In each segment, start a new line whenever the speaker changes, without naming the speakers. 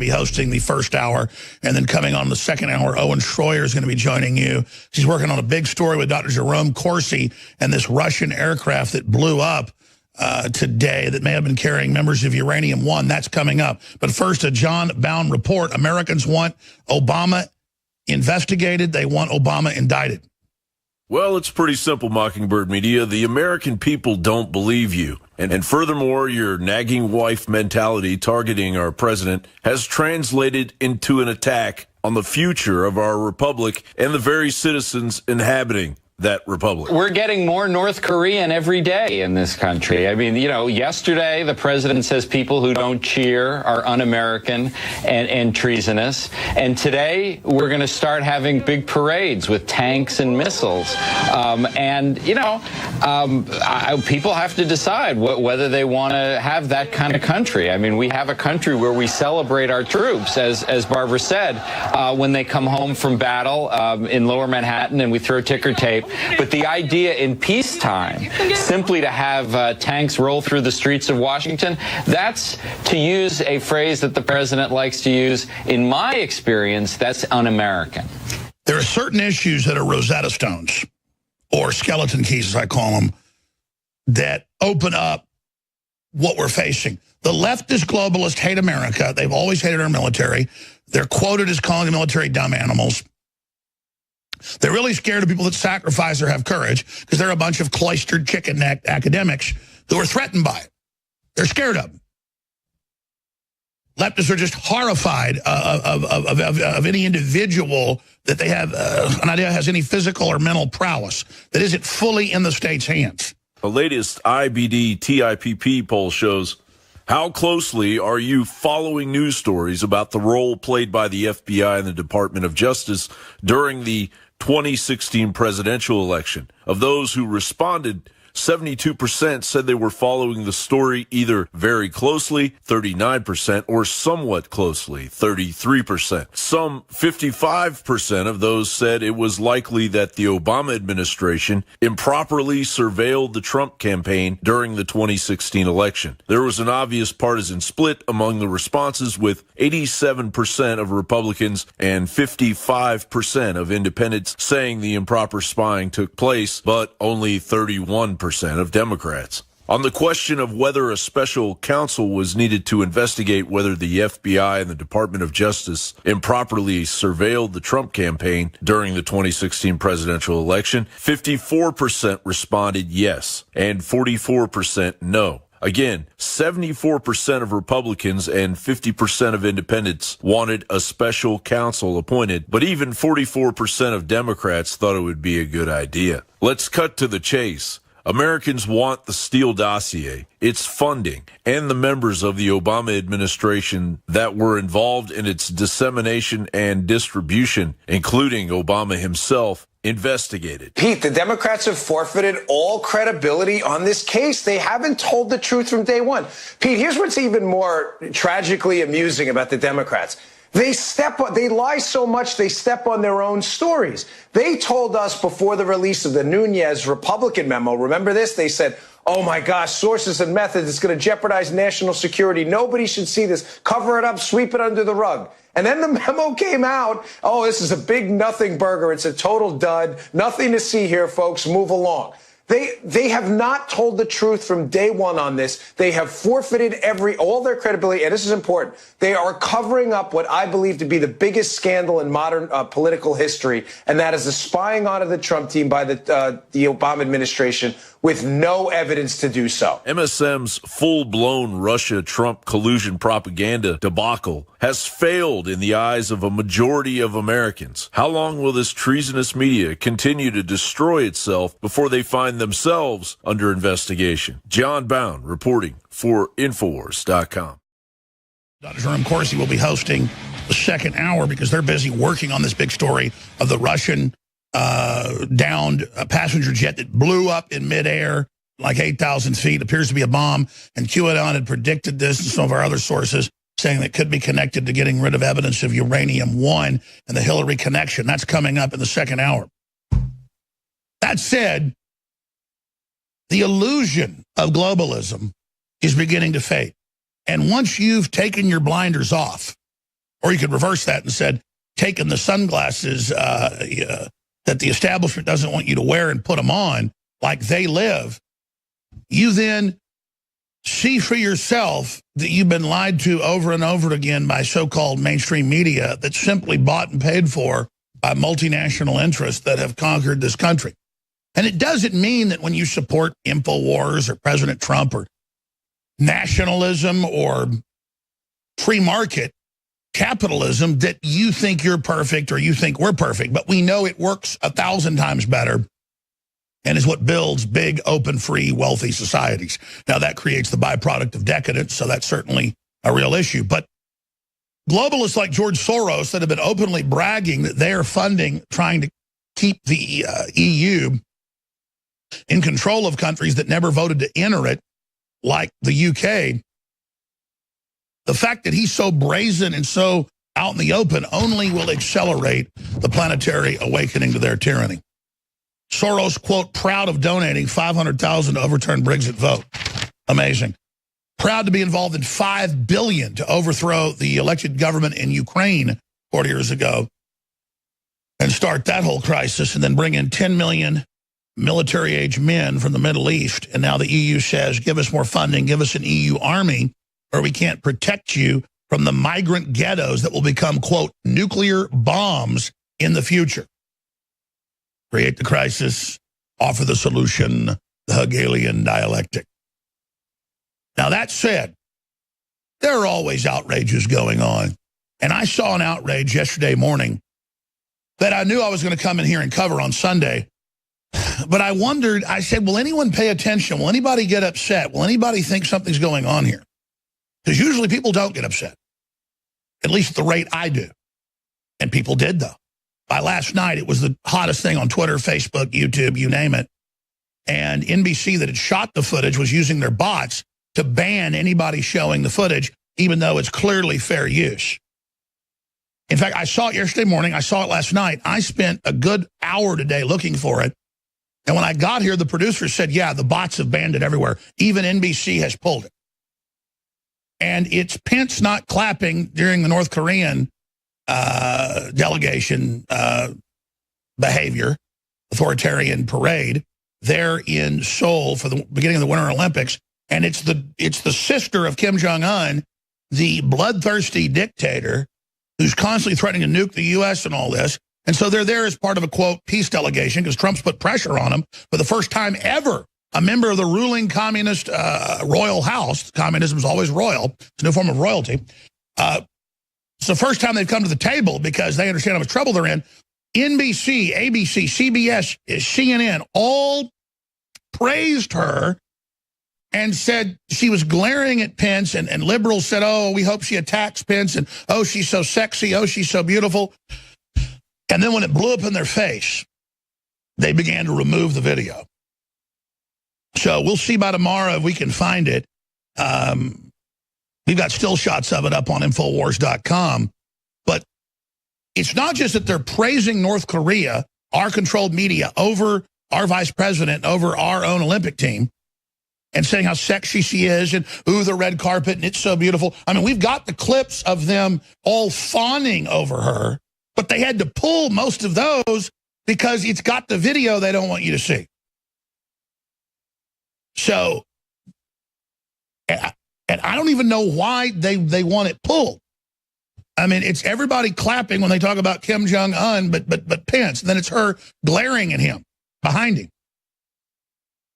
be hosting the first hour. And then coming on the second hour, Owen Schroyer is going to be joining you. She's working on a big story with Dr. Jerome Corsi and this Russian aircraft that blew up today that may have been carrying members of Uranium-1. That's coming up. But first, a John Bound report. Americans want Obama investigated. They want Obama indicted.
Well, it's pretty simple, Mockingbird Media. The American people don't believe you. And furthermore, your nagging wife mentality targeting our president has translated into an attack on the future of our republic and the very citizens inhabiting that republic.
We're getting more North Korean every day in this country. I mean, you know, yesterday the president says people who don't cheer are un-American and treasonous. And today we're going to start having big parades with tanks and missiles. People have to decide whether they want to have that kind of country. I mean, we have a country where we celebrate our troops, as Barbara said, when they come home from battle in Lower Manhattan, and we throw ticker tape. But the idea in peacetime, simply to have tanks roll through the streets of Washington, that's, to use a phrase that the president likes to use, in my experience, that's un-American.
There are certain issues that are Rosetta Stones, or skeleton keys, as I call them, that open up what we're facing. The leftist globalists hate America. They've always hated our military. They're quoted as calling the military dumb animals. They're really scared of people that sacrifice or have courage because they're a bunch of cloistered chicken-necked academics who are threatened by it. They're scared of them. Leftists are just horrified of any individual that they have an idea has any physical or mental prowess that isn't fully in the state's hands.
The latest IBD TIPP poll shows, how closely are you following news stories about the role played by the FBI and the Department of Justice during the 2016 presidential election? Of those who responded, 72% said they were following the story either very closely, 39%, or somewhat closely, 33%. Some 55% of those said it was likely that the Obama administration improperly surveilled the Trump campaign during the 2016 election. There was an obvious partisan split among the responses, with 87% of Republicans and 55% of independents saying the improper spying took place, but only 31% of Democrats. On the question of whether a special counsel was needed to investigate whether the FBI and the Department of Justice improperly surveilled the Trump campaign during the 2016 presidential election, 54% responded yes and 44% no. Again, 74% of Republicans and 50% of independents wanted a special counsel appointed, but even 44% of Democrats thought it would be a good idea. Let's cut to the chase. Americans want the Steele dossier, its funding, and the members of the Obama administration that were involved in its dissemination and distribution, including Obama himself, investigated.
Pete, the Democrats have forfeited all credibility on this case. They haven't told the truth from day one. Pete, here's what's even more tragically amusing about the Democrats. They lie so much, they step on their own stories. They told us before the release of the Nunes Republican memo, remember this? They said, oh my gosh, sources and methods, it's going to jeopardize national security. Nobody should see this. Cover it up, sweep it under the rug. And then the memo came out. Oh, this is a big nothing burger. It's a total dud. Nothing to see here, folks. Move along. They have not told the truth from day one on this. They have forfeited all their credibility, and this is important. They are covering up what I believe to be the biggest scandal in modern political history, and that is the spying onto the Trump team by the Obama administration with no evidence to do so.
MSM's full-blown Russia-Trump collusion propaganda debacle has failed in the eyes of a majority of Americans. How long will this treasonous media continue to destroy itself before they find themselves under investigation? John Bound reporting for Infowars.com.
Dr. Jerome Corsi will be hosting the second hour because they're busy working on this big story of the Russian downed passenger jet that blew up in midair like 8,000 feet. Appears to be a bomb. And QAnon had predicted this, and some of our other sources saying that it could be connected to getting rid of evidence of Uranium-1 and the Hillary connection. That's coming up in the second hour. That said, the illusion of globalism is beginning to fade. And once you've taken your blinders off Or you could reverse that and said, taking the sunglasses that the establishment doesn't want you to wear and put them on like they live. You then see for yourself that you've been lied to over and over again by so-called mainstream media that's simply bought and paid for by multinational interests that have conquered this country. And it doesn't mean that when you support Infowars or President Trump or nationalism or free market capitalism that you think you're perfect or you think we're perfect. But we know it works 1,000 times better and is what builds big, open, free, wealthy societies. Now, that creates the byproduct of decadence, so that's certainly a real issue. But globalists like George Soros that have been openly bragging that they are funding, trying to keep the EU in control of countries that never voted to enter it, like the UK, the fact that he's so brazen and so out in the open only will accelerate the planetary awakening to their tyranny. Soros, quote, proud of donating $500,000 to overturn Brexit vote. Amazing. Proud to be involved in $5 billion to overthrow the elected government in Ukraine 40 years ago and start that whole crisis, and then bring in 10 million military-age men from the Middle East. And now the EU says, give us more funding, give us an EU army, or we can't protect you from the migrant ghettos that will become, quote, nuclear bombs in the future. Create the crisis, offer the solution, the Hegelian dialectic. Now, that said, there are always outrages going on. And I saw an outrage yesterday morning that I knew I was going to come in here and cover on Sunday. But I wondered, I said, will anyone pay attention? Will anybody get upset? Will anybody think something's going on here? Because usually people don't get upset, at least at the rate I do. And people did, though. By last night, it was the hottest thing on Twitter, Facebook, YouTube, you name it. And NBC that had shot the footage was using their bots to ban anybody showing the footage, even though it's clearly fair use. In fact, I saw it yesterday morning. I saw it last night. I spent a good hour today looking for it. And when I got here, the producer said, yeah, the bots have banned it everywhere. Even NBC has pulled it. And it's Pence not clapping during the North Korean delegation behavior, authoritarian parade there in Seoul for the beginning of the Winter Olympics. And it's the sister of Kim Jong-un, the bloodthirsty dictator who's constantly threatening to nuke the U.S. and all this. And so they're there as part of a, quote, peace delegation because Trump's put pressure on them for the first time ever. A member of the ruling communist royal house. Communism is always royal. It's a new form of royalty. It's the first time they've come to the table because they understand how much trouble they're in. NBC, ABC, CBS, CNN all praised her and said she was glaring at Pence, and liberals said, oh, we hope she attacks Pence, and oh, she's so sexy, oh, she's so beautiful. And then when it blew up in their face, they began to remove the video. So we'll see by tomorrow if we can find it. We've got still shots of it up on Infowars.com. But it's not just that they're praising North Korea, our controlled media, over our vice president, over our own Olympic team, and saying how sexy she is, and ooh, the red carpet, and it's so beautiful. I mean, we've got the clips of them all fawning over her, but they had to pull most of those because it's got the video they don't want you to see. So, and I don't even know why they want it pulled. I mean, it's everybody clapping when they talk about Kim Jong-un, but Pence. And then it's her glaring at him, behind him.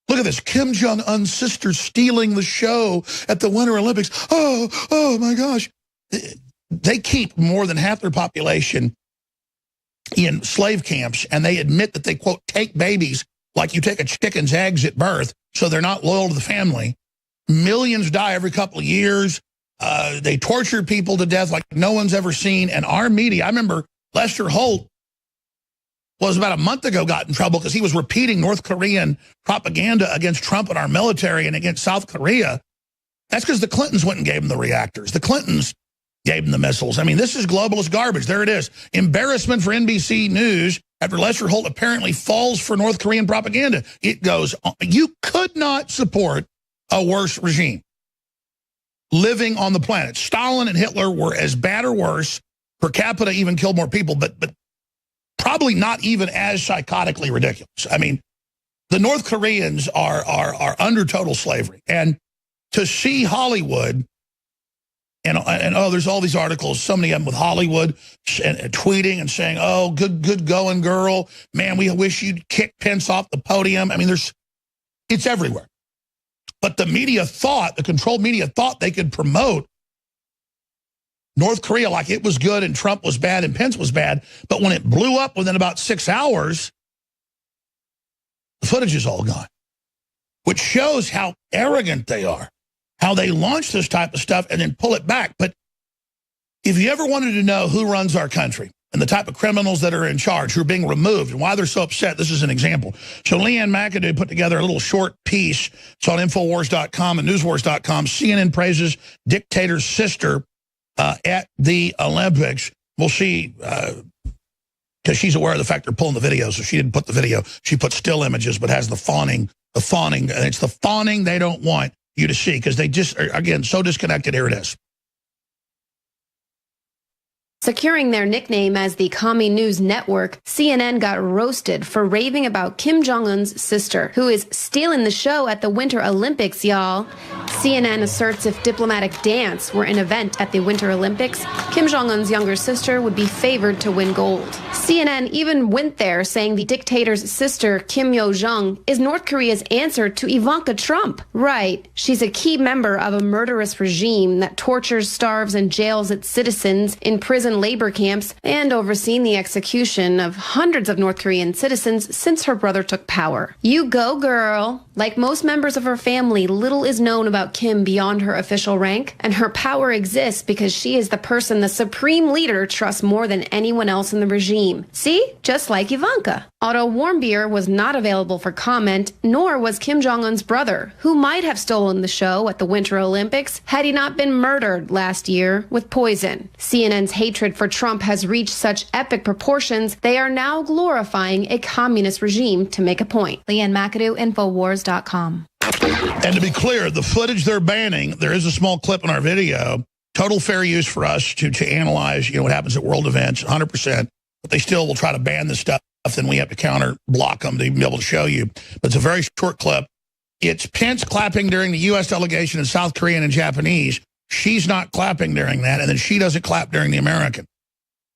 Look at this, Kim Jong-un's sister stealing the show at the Winter Olympics. Oh my gosh. They keep more than half their population in slave camps, and they admit that they, quote, take babies like you take a chicken's eggs at birth, so they're not loyal to the family. Millions die every couple of years. They torture people to death like no one's ever seen. And our media, I remember Lester Holt was about a month ago got in trouble because he was repeating North Korean propaganda against Trump and our military and against South Korea. That's because the Clintons went and gave him the reactors. The Clintons gave him the missiles. I mean, this is globalist garbage. There it is. Embarrassment for NBC News after Lester Holt apparently falls for North Korean propaganda. It goes on. You could not support a worse regime living on the planet. Stalin and Hitler were as bad or worse per capita even killed more people, but probably not even as psychotically ridiculous. I mean, the North Koreans are under total slavery. And to see Hollywood, and oh, there's all these articles, so many of them with Hollywood and tweeting and saying, oh, good going, girl. Man, we wish you'd kick Pence off the podium. I mean, it's everywhere. But the media thought, the controlled media thought they could promote North Korea like it was good and Trump was bad and Pence was bad. But when it blew up within about 6 hours, the footage is all gone, which shows how arrogant they are, how they launch this type of stuff and then pull it back. But if you ever wanted to know who runs our country and the type of criminals that are in charge, who are being removed, and why they're so upset, this is an example. So Leanne McAdoo put together a little short piece. It's on Infowars.com and Newswars.com. CNN praises dictator's sister at the Olympics. We'll see, because she's aware of the fact they're pulling the video, so she didn't put the video. She put still images, but has the fawning, and it's the fawning they don't want you to see, because they just are, again, so disconnected. Here it is.
Securing their nickname as the Commie News Network, CNN got roasted for raving about Kim Jong-un's sister, who is stealing the show at the Winter Olympics, y'all. CNN asserts if diplomatic dance were an event at the Winter Olympics, Kim Jong-un's younger sister would be favored to win gold. CNN even went there, saying the dictator's sister, Kim Yo-jong, is North Korea's answer to Ivanka Trump. Right, she's a key member of a murderous regime that tortures, starves, and jails its citizens in prison labor camps, and overseen the execution of hundreds of North Korean citizens since her brother took power. You go, girl. Like most members of her family, little is known about Kim beyond her official rank, and her power exists because she is the person the supreme leader trusts more than anyone else in the regime. See? Just like Ivanka. Otto Warmbier was not available for comment, nor was Kim Jong-un's brother, who might have stolen the show at the Winter Olympics had he not been murdered last year with poison. CNN's hatred for Trump has reached such epic proportions, they are now glorifying a communist regime to make a point. Leanne McAdoo, Infowars.com.
And to be clear, the footage they're banning, there is a small clip in our video, total fair use for us to analyze, what happens at world events, 100%. But they still will try to ban this stuff, then we have to counter block them to even be able to show you. But it's a very short clip. It's Pence clapping during the U.S. delegation in South Korean and Japanese. She's not clapping during that, and then she doesn't clap during the American.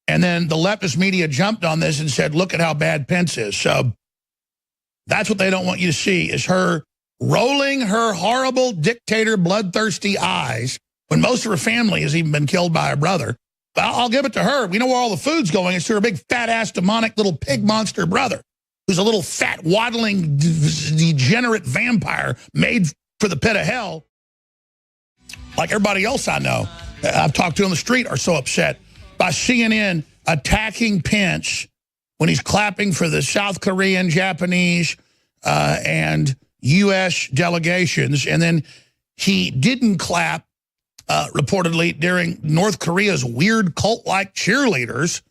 And then the leftist media jumped on this and said, look at how bad Pence is. So that's what they don't want you to see, is her rolling her horrible dictator bloodthirsty eyes when most of her family has even been killed by her brother. But I'll give it to her. We know where all the food's going. It's to her big fat-ass demonic little pig monster brother, who's a little fat waddling degenerate vampire made for the pit of hell. Like everybody else I know, I've talked to on the street, are so upset by CNN attacking Pence when he's clapping for the South Korean, Japanese, and U.S. delegations. And then he didn't clap, reportedly, during North Korea's weird cult-like cheerleaders.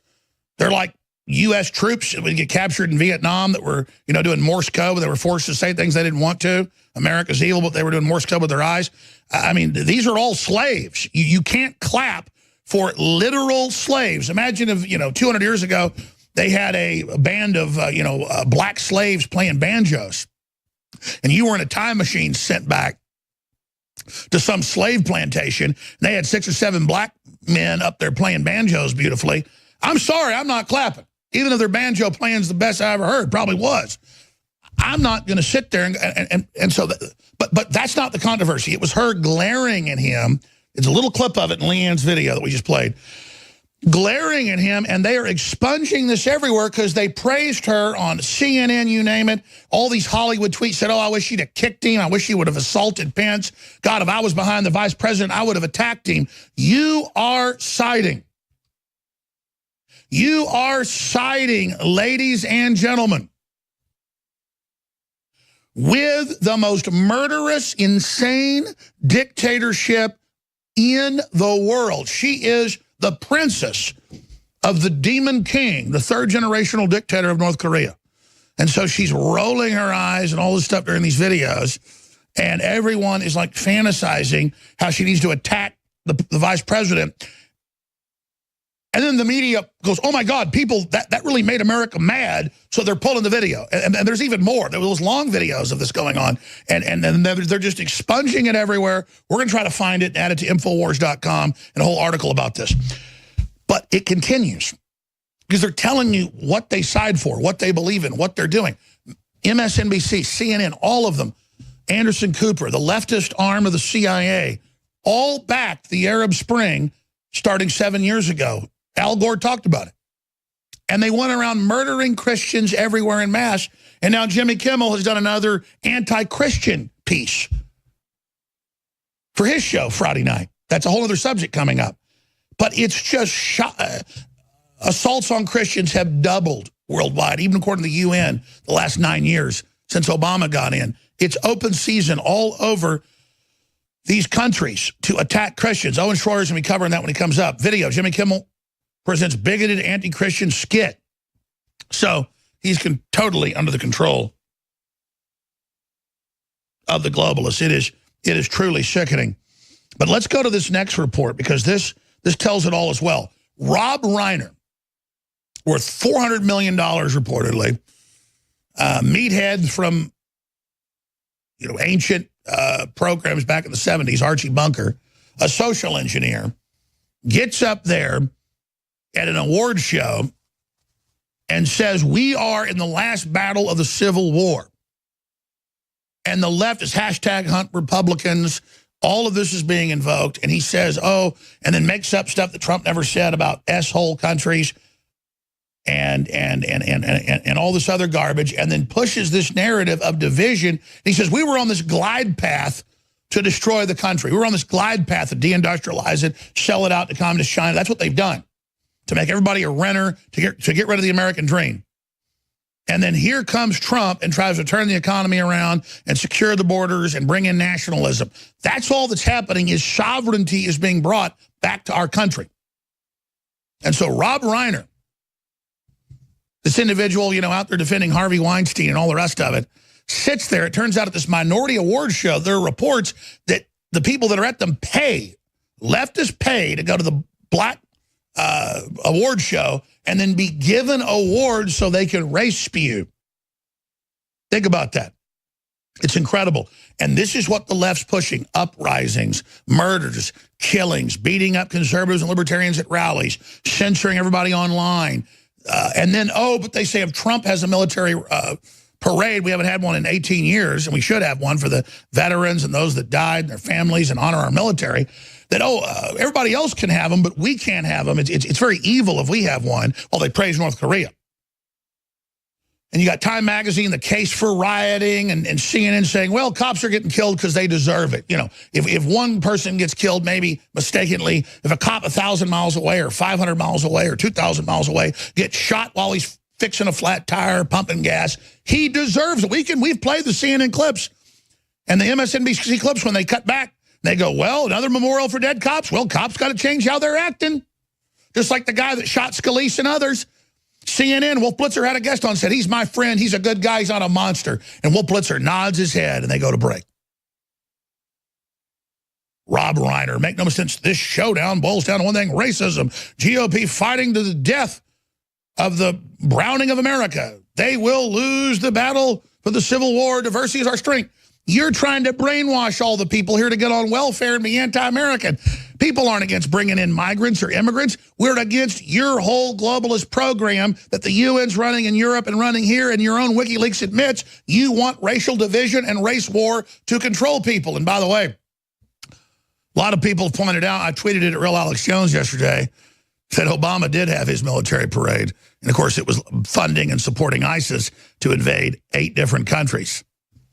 They're like U.S. troops that would get captured in Vietnam that were, doing Morse code, but they were forced to say things they didn't want to. America's evil, but they were doing Morse code with their eyes. I mean, these are all slaves. You can't clap for literal slaves. Imagine if, 200 years ago, they had a band of, black slaves playing banjos, and you were in a time machine sent back to some slave plantation, and they had 6 or 7 black men up there playing banjos beautifully. I'm sorry, I'm not clapping. Even if their banjo playing's the best I ever heard, probably was. I'm not going to sit there and so, but that's not the controversy. It was her glaring at him. It's a little clip of it in Leanne's video that we just played. Glaring at him, and they are expunging this everywhere because they praised her on CNN, you name it. All these Hollywood tweets said, oh, I wish she'd have kicked him. I wish she would have assaulted Pence. God, if I was behind the vice president, I would have attacked him. You are siding. You are siding, ladies and gentlemen, with the most murderous, insane dictatorship in the world. She is the princess of the demon king, the third generational dictator of North Korea. And so she's rolling her eyes and all this stuff during these videos, and everyone is like fantasizing how she needs to attack the vice president. And then the media goes, oh, my God, people, that really made America mad, so they're pulling the video. And there's even more. There was long videos of this going on, and they're just expunging it everywhere. We're going to try to find it and add it to Infowars.com and a whole article about this. But it continues because they're telling you what they side for, what they believe in, what they're doing. MSNBC, CNN, all of them, Anderson Cooper, the leftist arm of the CIA, all backed the Arab Spring starting 7 years ago. Al Gore talked about it. And they went around murdering Christians everywhere in mass. And now Jimmy Kimmel has done another anti-Christian piece for his show Friday night. That's a whole other subject coming up. But it's just assaults on Christians have doubled worldwide, even according to the UN, the last 9 years since Obama got in. It's open season all over these countries to attack Christians. Owen Schroyer's going to be covering that when he comes up. Video, Jimmy Kimmel presents bigoted anti-Christian skit. So he's totally under the control of the globalists. It is truly sickening. But let's go to this next report because this tells it all as well. Rob Reiner, worth $400 million reportedly, meathead from ancient programs back in the 70s, Archie Bunker, a social engineer, gets up there at an award show and says, we are in the last battle of the Civil War. And the left is hashtag hunt Republicans. All of this is being invoked. And he says, oh, and then makes up stuff that Trump never said about S-hole countries and all this other garbage, and then pushes this narrative of division. And he says, we were on this glide path to destroy the country. We were on this glide path to deindustrialize it, sell it out to communist China. That's what they've done, to make everybody a renter, to get rid of the American dream. And then here comes Trump and tries to turn the economy around and secure the borders and bring in nationalism. That's all that's happening, is sovereignty is being brought back to our country. And so Rob Reiner, this individual, out there defending Harvey Weinstein and all the rest of it, sits there. It turns out at this minority award show, there are reports that the people that are at them leftists pay to go to the black award show and then be given awards so they can race spew. Think about that. It's incredible. And this is what the left's pushing: uprisings, murders, killings, beating up conservatives and libertarians at rallies, censoring everybody online. And then, but they say if Trump has a military parade, we haven't had one in 18 years, and we should have one for the veterans and those that died and their families and honor our military, that, everybody else can have them, but we can't have them. It's very evil if we have one, while they praise North Korea. And you got Time Magazine, the case for rioting, and CNN saying, well, cops are getting killed because they deserve it. If one person gets killed, maybe mistakenly, if a cop 1,000 miles away or 500 miles away or 2,000 miles away gets shot while he's fixing a flat tire, pumping gas, he deserves it. We've played the CNN clips and the MSNBC clips when they cut back. They go, well, another memorial for dead cops. Well, cops got to change how they're acting. Just like the guy that shot Scalise and others. CNN, Wolf Blitzer had a guest on, said, he's my friend, he's a good guy, he's not a monster. And Wolf Blitzer nods his head, and they go to break. Rob Reiner, make no sense, this showdown boils down to one thing: racism. GOP fighting to the death of the browning of America. They will lose the battle for the Civil War. Diversity is our strength. You're trying to brainwash all the people here to get on welfare and be anti-American. People aren't against bringing in migrants or immigrants. We're against your whole globalist program that the UN's running in Europe and running here, and your own WikiLeaks admits you want racial division and race war to control people. And by the way, a lot of people have pointed out, I tweeted it at Real Alex Jones yesterday, said Obama did have his military parade. And of course, it was funding and supporting ISIS to invade 8 different countries.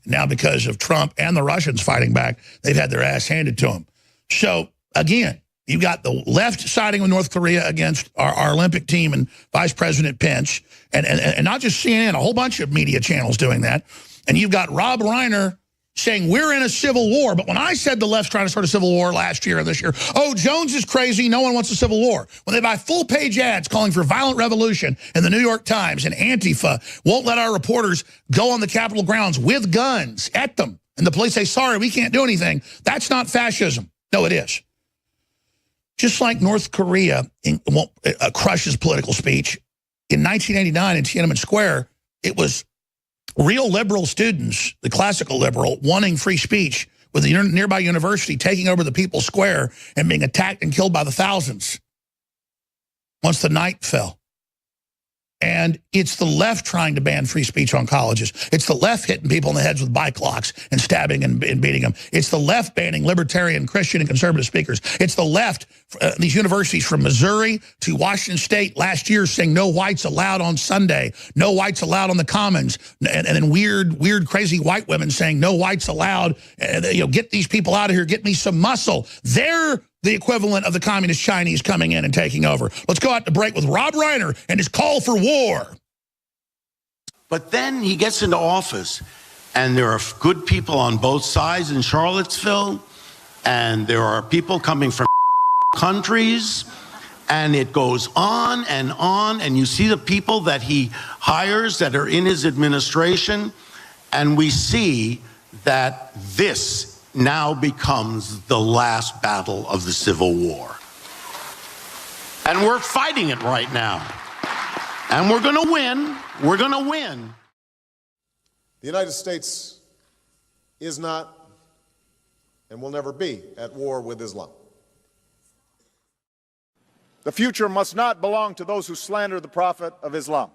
Now, because of Trump and the Russians fighting back, they've had their ass handed to them. So, again, you've got the left siding with North Korea against our Olympic team and Vice President Pence, and not just CNN, a whole bunch of media channels doing that. And you've got Rob Reiner saying we're in a civil war. But when I said the left's trying to start a civil war last year and this year, Jones is crazy, no one wants a civil war. When they buy full-page ads calling for violent revolution in the New York Times, and Antifa won't let our reporters go on the Capitol grounds with guns at them, and the police say, sorry, we can't do anything, that's not fascism. No, it is. Just like North Korea crushes political speech, in 1989 in Tiananmen Square, it was real liberal students, the classical liberal, wanting free speech with the nearby university taking over the People's Square and being attacked and killed by the thousands once the night fell. And it's the left trying to ban free speech on colleges. It's the left hitting people in the heads with bike locks and stabbing and beating them. It's the left banning libertarian, Christian, and conservative speakers. It's the left, these universities from Missouri to Washington State last year saying no whites allowed on Sunday, no whites allowed on the commons, and then weird, crazy white women saying no whites allowed, get these people out of here, get me some muscle. They're the equivalent of the communist Chinese coming in and taking over. Let's go out to break with Rob Reiner and his call for war.
But then he gets into office, and there are good people on both sides in Charlottesville, and there are people coming from countries, and it goes on, and you see the people that he hires that are in his administration, and we see that this now becomes the last battle of the Civil War. And we're fighting it right now. And we're going to win. We're going to win.
The United States is not and will never be at war with Islam.
The future must not belong to those who slander the Prophet of Islam.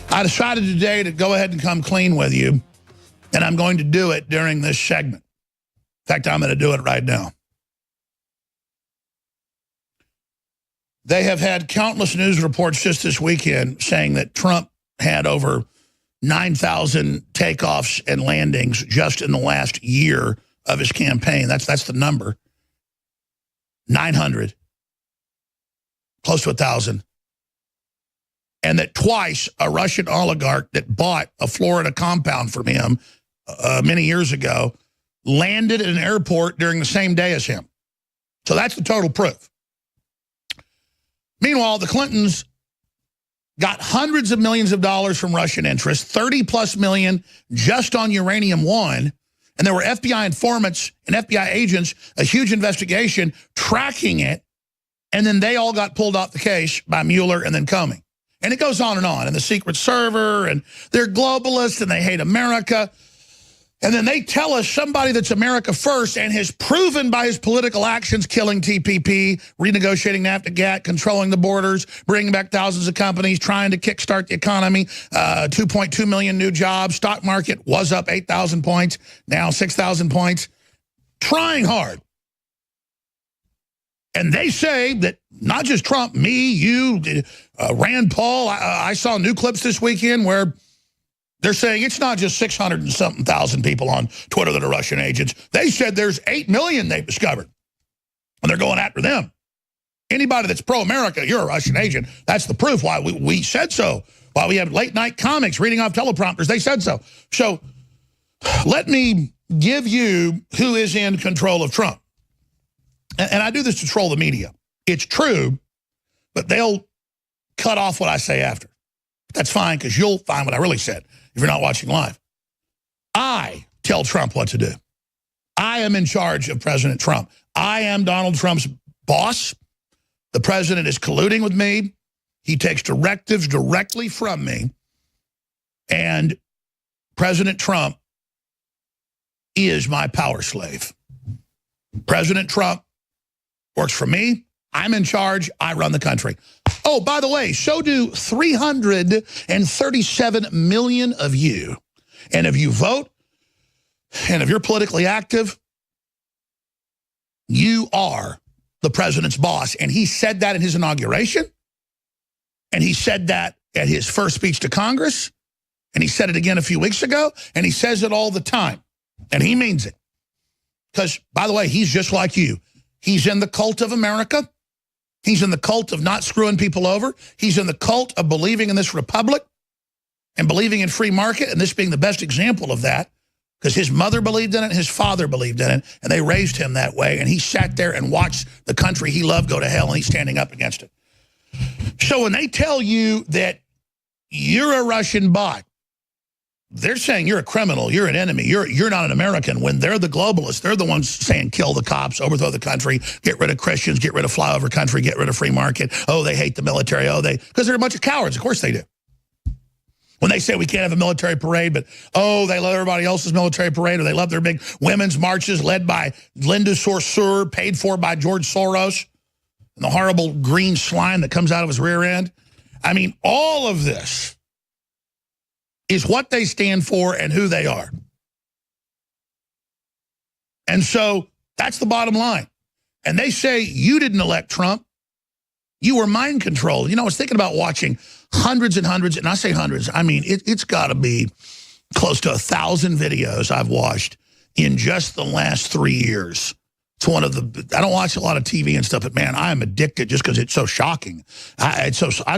I decided today to go ahead and come clean with you. And I'm going to do it during this segment. In fact, I'm going to do it right now. They have had countless news reports just this weekend saying that Trump had over 9,000 takeoffs and landings just in the last year of his campaign. That's the number. 900. Close to 1,000. And that twice a Russian oligarch that bought a Florida compound from him many years ago landed at an airport during the same day as him. So that's the total proof. Meanwhile, the Clintons got hundreds of millions of dollars from Russian interests, 30+ million just on Uranium One, and there were FBI informants and FBI agents, a huge investigation tracking it, and then they all got pulled off the case by Mueller and then Comey. And it goes on, and the Secret Server, and they're globalists, and they hate America. And then they tell us somebody that's America first and has proven by his political actions, killing TPP, renegotiating NAFTA GATT, controlling the borders, bringing back thousands of companies, trying to kickstart the economy, 2.2 million new jobs, stock market was up 8,000 points, now 6,000 points, trying hard. And they say that not just Trump, me, you, Rand Paul, I saw new clips this weekend where they're saying it's not just 600 and something thousand people on Twitter that are Russian agents. They said there's 8 million they've discovered, and they're going after them. Anybody that's pro-America, you're a Russian agent. That's the proof why we said so. Why we have late-night comics reading off teleprompters. They said so. So let me give you who is in control of Trump. And I do this to troll the media. It's true, but they'll cut off what I say after. That's fine, because you'll find what I really said if you're not watching live. I tell Trump what to do. I am in charge of President Trump. I am Donald Trump's boss. The president is colluding with me. He takes directives directly from me. And President Trump is my power slave. President Trump works for me. I'm in charge. I run the country. Oh, by the way, so do 337 million of you. And if you vote, and if you're politically active, you are the president's boss. And he said that in his inauguration. And he said that at his first speech to Congress. And he said it again a few weeks ago. And he says it all the time. And he means it. Because, by the way, he's just like you. He's in the cult of America. He's in the cult of not screwing people over. He's in the cult of believing in this republic and believing in free market, and this being the best example of that, because his mother believed in it, his father believed in it, and they raised him that way, and he sat there and watched the country he loved go to hell, and he's standing up against it. So when they tell you that you're a Russian bot, they're saying you're a criminal, you're an enemy, you're not an American, when they're the globalists. They're the ones saying kill the cops, overthrow the country, get rid of Christians, get rid of flyover country, get rid of free market. Oh, they hate the military. Oh, because they're a bunch of cowards. Of course they do. When they say we can't have a military parade, but, oh, they love everybody else's military parade, or they love their big women's marches led by Linda Sarsour, paid for by George Soros, and the horrible green slime that comes out of his rear end. I mean, all of this is what they stand for and who they are. And so that's the bottom line. And they say you didn't elect Trump. You were mind controlled. You know, I was thinking about watching hundreds and hundreds, and I say hundreds, I mean, it's got to be close to 1,000 videos I've watched in just the last 3 years. It's one of the, I don't watch a lot of TV and stuff, but man, I am addicted just because it's so shocking. I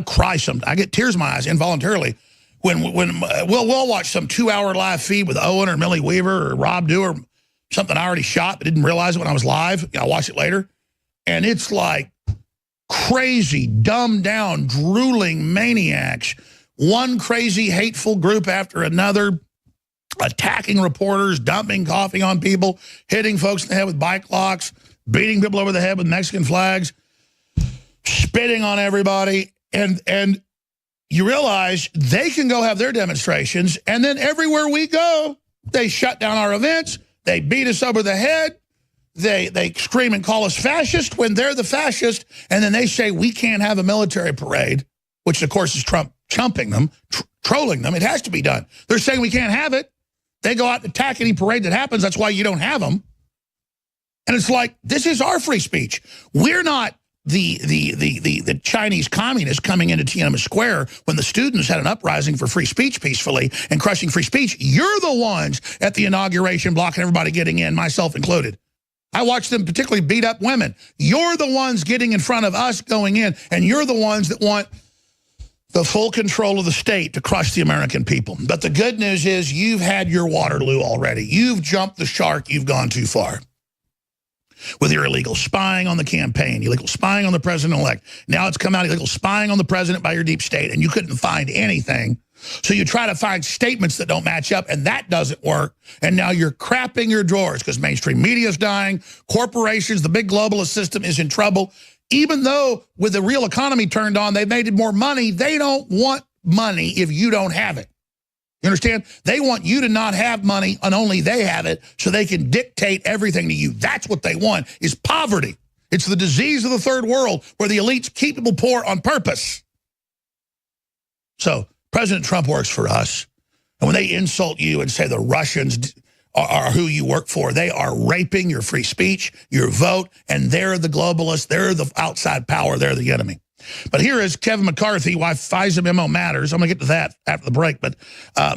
cry I get tears in my eyes involuntarily when we'll watch some 2-hour live feed with Owen or Millie Weaver or Rob Dew or something I already shot but didn't realize it when I was live. I'll watch it later. And it's like crazy, dumbed down, drooling maniacs. One crazy, hateful group after another, attacking reporters, dumping coffee on people, hitting folks in the head with bike locks, beating people over the head with Mexican flags, spitting on everybody. And you realize they can go have their demonstrations, and then everywhere we go, they shut down our events, they beat us over the head, they scream and call us fascist when they're the fascist, and then they say we can't have a military parade, which of course is Trump chumping them, trolling them. It has to be done. They're saying we can't have it. They go out and attack any parade that happens. That's why you don't have them. And it's like, this is our free speech. We're not the Chinese communists coming into Tiananmen Square when the students had an uprising for free speech peacefully and crushing free speech. You're the ones at the inauguration blocking everybody getting in, myself included. I watched them particularly beat up women. You're the ones getting in front of us going in, and you're the ones that want the full control of the state to crush the American people. But the good news is you've had your Waterloo already. You've jumped the shark. You've gone too far. With your illegal spying on the campaign, illegal spying on the president-elect. Now it's come out illegal spying on the president by your deep state, and you couldn't find anything. So you try to find statements that don't match up, and that doesn't work. And now you're crapping your drawers because mainstream media is dying, corporations, the big globalist system is in trouble. Even though with the real economy turned on, they made more money, they don't want money if you don't have it. You understand? They want you to not have money and only they have it so they can dictate everything to you. That's what they want, is poverty. It's the disease of the third world where the elites keep people poor on purpose. So President Trump works for us. And when they insult you and say the Russians are who you work for, they are raping your free speech, your vote, and they're the globalists, they're the outside power, they're the enemy. But here is Kevin McCarthy, why FISA memo matters. I'm going to get to that after the break. But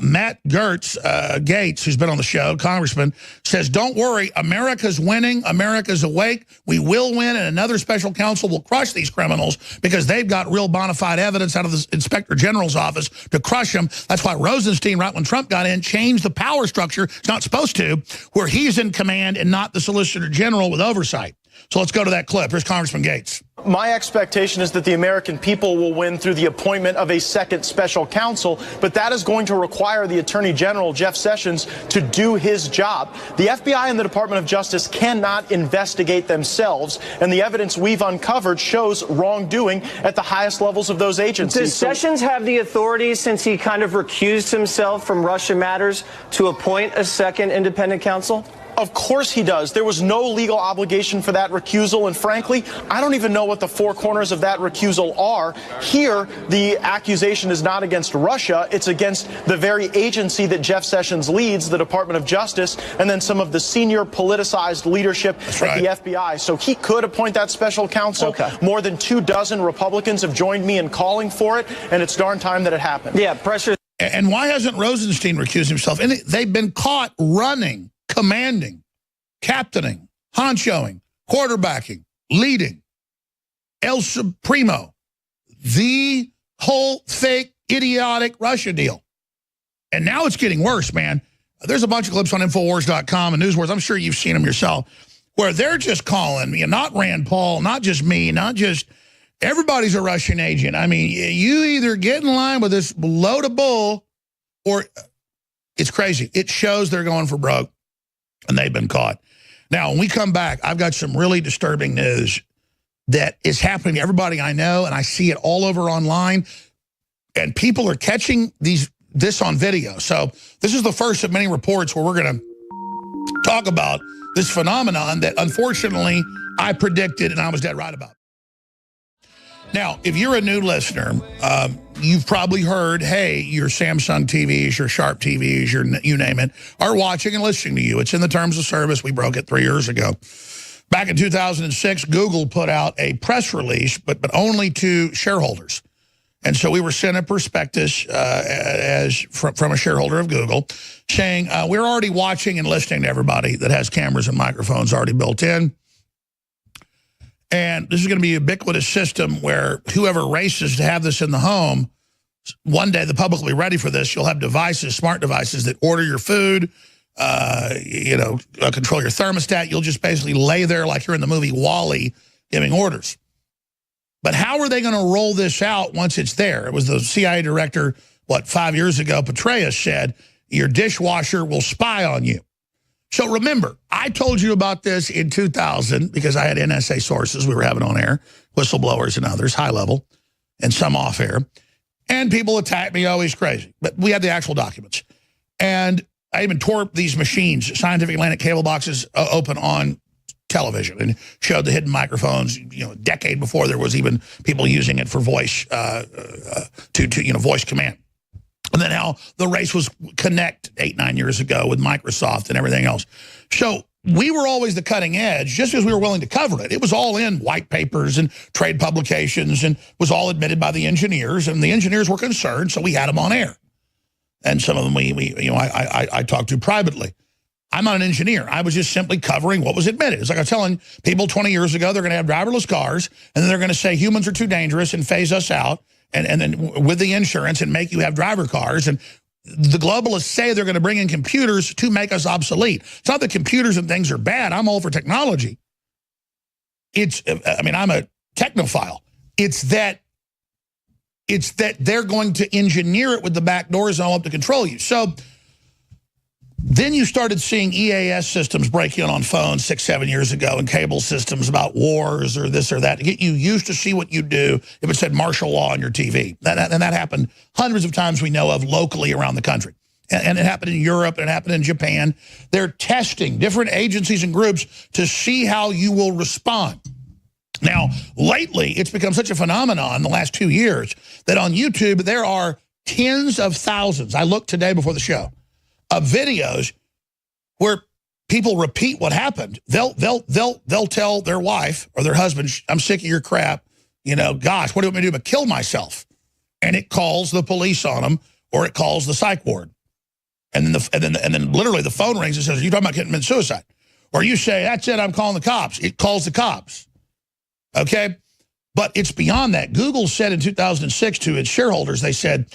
Matt Gaetz, who's been on the show, congressman, says, don't worry, America's winning. America's awake. We will win, and another special counsel will crush these criminals because they've got real bona fide evidence out of the Inspector General's office to crush them. That's why Rosenstein, right when Trump got in, changed the power structure. It's not supposed to, where he's in command and not the Solicitor General with oversight. So let's go to that clip. Here's Congressman Gaetz.
My expectation is that the American people will win through the appointment of a second special counsel, but that is going to require the Attorney General, Jeff Sessions, to do his job. The FBI and the Department of Justice cannot investigate themselves, and the evidence we've uncovered shows wrongdoing at the highest levels of those agencies.
Does Sessions have the authority, since he kind of recused himself from Russia Matters, to appoint a second independent counsel?
Of course he does. There was no legal obligation for that recusal, and frankly, I don't even know what the four corners of that recusal are. Here, the accusation is not against Russia, it's against the very agency that Jeff Sessions leads, the Department of Justice, and then some of the senior politicized leadership at the FBI. So he could appoint that special counsel.
Okay.
More than 24 Republicans have joined me in calling for it, and it's darn time that it happened.
Yeah, pressure.
And why hasn't Rosenstein recused himself? And they've been caught running, commanding, captaining, honchoing, quarterbacking, leading, El Supremo, the whole fake, idiotic Russia deal. And now it's getting worse, man. There's a bunch of clips on Infowars.com and NewsWars. I'm sure you've seen them yourself, where they're just calling me, not Rand Paul, not just me, not just everybody's a Russian agent. I mean, you either get in line with this load of bull or It's crazy. It shows they're going for broke, and they've been caught. Now, when we come back, I've got some really disturbing news that is happening to everybody I know, and I see it all over online, and people are catching this on video. So this is the first of many reports where we're going to talk about this phenomenon that, unfortunately, I predicted and I was dead right about. Now, if you're a new listener, you've probably heard, hey, your Samsung TVs, your Sharp TVs, you name it, are watching and listening to you. It's in the terms of service. We broke it 3 years ago. Back in 2006, Google put out a press release, but only to shareholders. And so we were sent a prospectus from a shareholder of Google saying, we're already watching and listening to everybody that has cameras and microphones already built in. And this is going to be a ubiquitous system where whoever races to have this in the home, one day the public will be ready for this. You'll have devices, smart devices that order your food, control your thermostat. You'll just basically lay there like you're in the movie WALL-E giving orders. But how are they going to roll this out once it's there? It was the CIA director, 5 years ago, Petraeus said, your dishwasher will spy on you. So remember, I told you about this in 2000 because I had NSA sources we were having on air, whistleblowers and others, high level, and some off air. And people attacked me, oh, he's crazy. But we had the actual documents. And I even tore these machines, Scientific Atlantic cable boxes, open on television and showed the hidden microphones, a decade before there was even people using it for voice, voice command. And then how the race was Connect 8-9 years ago with Microsoft and everything else. So we were always the cutting edge just because we were willing to cover it. It was all in white papers and trade publications and was all admitted by the engineers. And the engineers were concerned, so we had them on air. And some of them I talked to privately. I'm not an engineer. I was just simply covering what was admitted. It's like I was telling people 20 years ago they're going to have driverless cars, and then they're going to say humans are too dangerous and phase us out. And then with the insurance and make you have driver cars. And the globalists say they're going to bring in computers to make us obsolete. It's not that computers and things are bad. I'm all for technology. I'm a technophile. It's that they're going to engineer it with the back doors and all up to control you. So then you started seeing EAS systems break in on phones 6-7 years ago and cable systems about wars or this or that to get you used to see what you do if it said martial law on your TV. And that happened hundreds of times we know of locally around the country. And it happened in Europe and it happened in Japan. They're testing different agencies and groups to see how you will respond. Now, lately, it's become such a phenomenon in the last 2 years that on YouTube there are tens of thousands. I looked today before the show. Of videos where people repeat what happened. They'll tell their wife or their husband, I'm sick of your crap. Gosh, what do you want me to do but kill myself? And it calls the police on them or it calls the psych ward. And then literally the phone rings and says, are you talking about committing suicide? Or you say, that's it, I'm calling the cops. It calls the cops. Okay? But it's beyond that. Google said in 2006 to its shareholders, they said,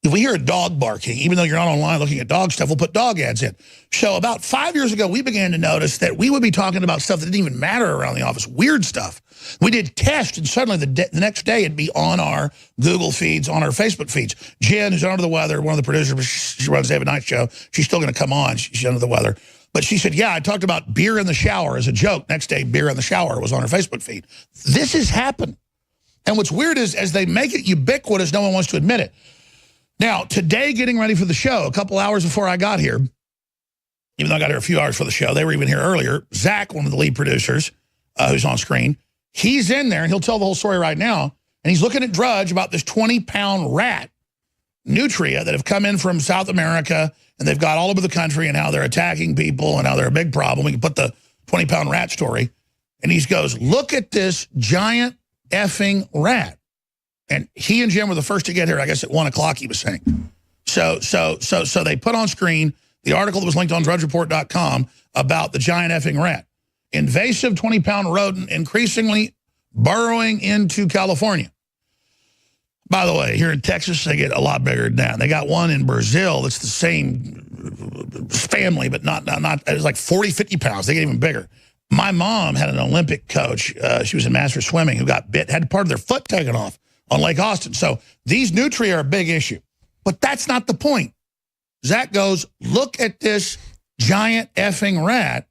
if we hear a dog barking, even though you're not online looking at dog stuff, we'll put dog ads in. So about 5 years ago, we began to notice that we would be talking about stuff that didn't even matter around the office, weird stuff. We did tests, and suddenly the next day it'd be on our Google feeds, on our Facebook feeds. Jen, who's under the weather, one of the producers, she runs David Knight's show. She's still going to come on. She's under the weather. But she said, yeah, I talked about beer in the shower as a joke. Next day, beer in the shower was on her Facebook feed. This has happened. And what's weird is as they make it ubiquitous, no one wants to admit it. Now, today, getting ready for the show, a couple hours before I got here, even though I got here a few hours for the show, they were even here earlier, Zach, one of the lead producers, who's on screen, he's in there, and he'll tell the whole story right now, and he's looking at Drudge about this 20-pound rat, nutria, that have come in from South America, and they've got all over the country, and how they're attacking people, and how they're a big problem. We can put the 20-pound rat story. And he goes, look at this giant effing rat. And he and Jim were the first to get here, I guess, at 1 o'clock, he was saying. So they put on screen the article that was linked on drudgereport.com about the giant effing rat. Invasive 20-pound rodent increasingly burrowing into California. By the way, here in Texas, they get a lot bigger than that. They got one in Brazil that's the same family, but not it's like 40, 50 pounds. They get even bigger. My mom had an Olympic coach. She was in master swimming who got bit, had part of their foot taken off on Lake Austin. So these nutria are a big issue. But that's not the point. Zach goes, look at this giant effing rat.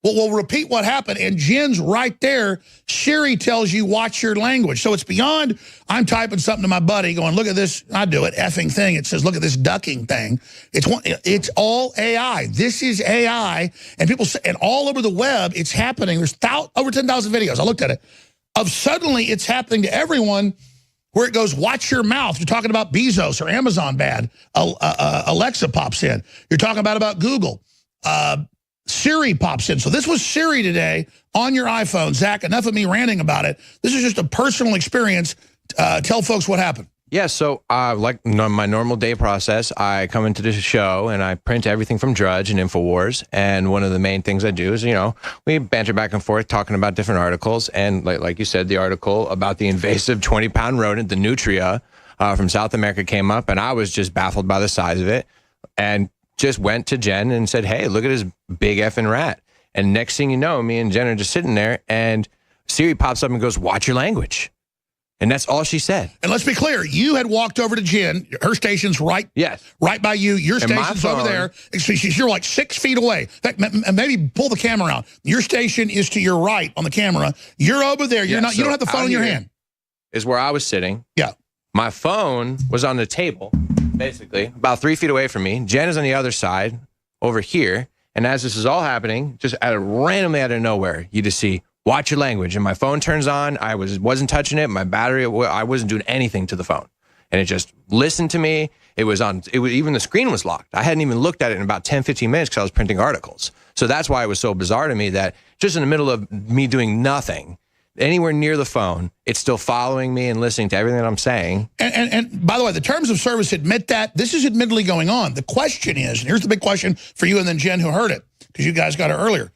Well, we'll repeat what happened, and Jen's right there. Siri tells you, watch your language. So it's beyond, I'm typing something to my buddy going, look at this, I do it, effing thing. It says, look at this ducking thing. It's all AI. This is AI. And people say, and all over the web, it's happening. There's over 10,000 videos. I looked at it. Of suddenly, it's happening to everyone where it goes, watch your mouth. You're talking about Bezos or Amazon bad. Alexa pops in. You're talking about Google. Siri pops in. So this was Siri today on your iPhone. Zach, enough of me ranting about it. This is just a personal experience. Tell folks what happened.
Yeah, so like my normal day process, I come into the show and I print everything from Drudge and Infowars. And one of the main things I do is, we banter back and forth talking about different articles. And like you said, the article about the invasive 20-pound rodent, the nutria from South America came up. And I was just baffled by the size of it. And just went to Jen and said, hey, look at this big effing rat. And next thing you know, me and Jen are just sitting there and Siri pops up and goes, watch your language. And that's all she said.
And let's be clear, you had walked over to Jen. Her station's right by you. Your station's over there. You're like 6 feet away. In fact, maybe pull the camera out. Your station is to your right on the camera. You're over there. You don't have the phone in your hand.
Is where I was sitting.
Yeah.
My phone was on the table, basically, about 3 feet away from me. Jen is on the other side, over here. And as this is all happening, just randomly out of nowhere, you just see, watch your language. And my phone turns on. I wasn't touching it. My battery, I wasn't doing anything to the phone. And it just listened to me. Even the screen was locked. I hadn't even looked at it in about 10, 15 minutes because I was printing articles. So that's why it was so bizarre to me that just in the middle of me doing nothing, anywhere near the phone, it's still following me and listening to everything that I'm saying.
And by the way, the terms of service admit that. This is admittedly going on. The question is, and here's the big question for you and then Jen who heard it, because you guys got it earlier.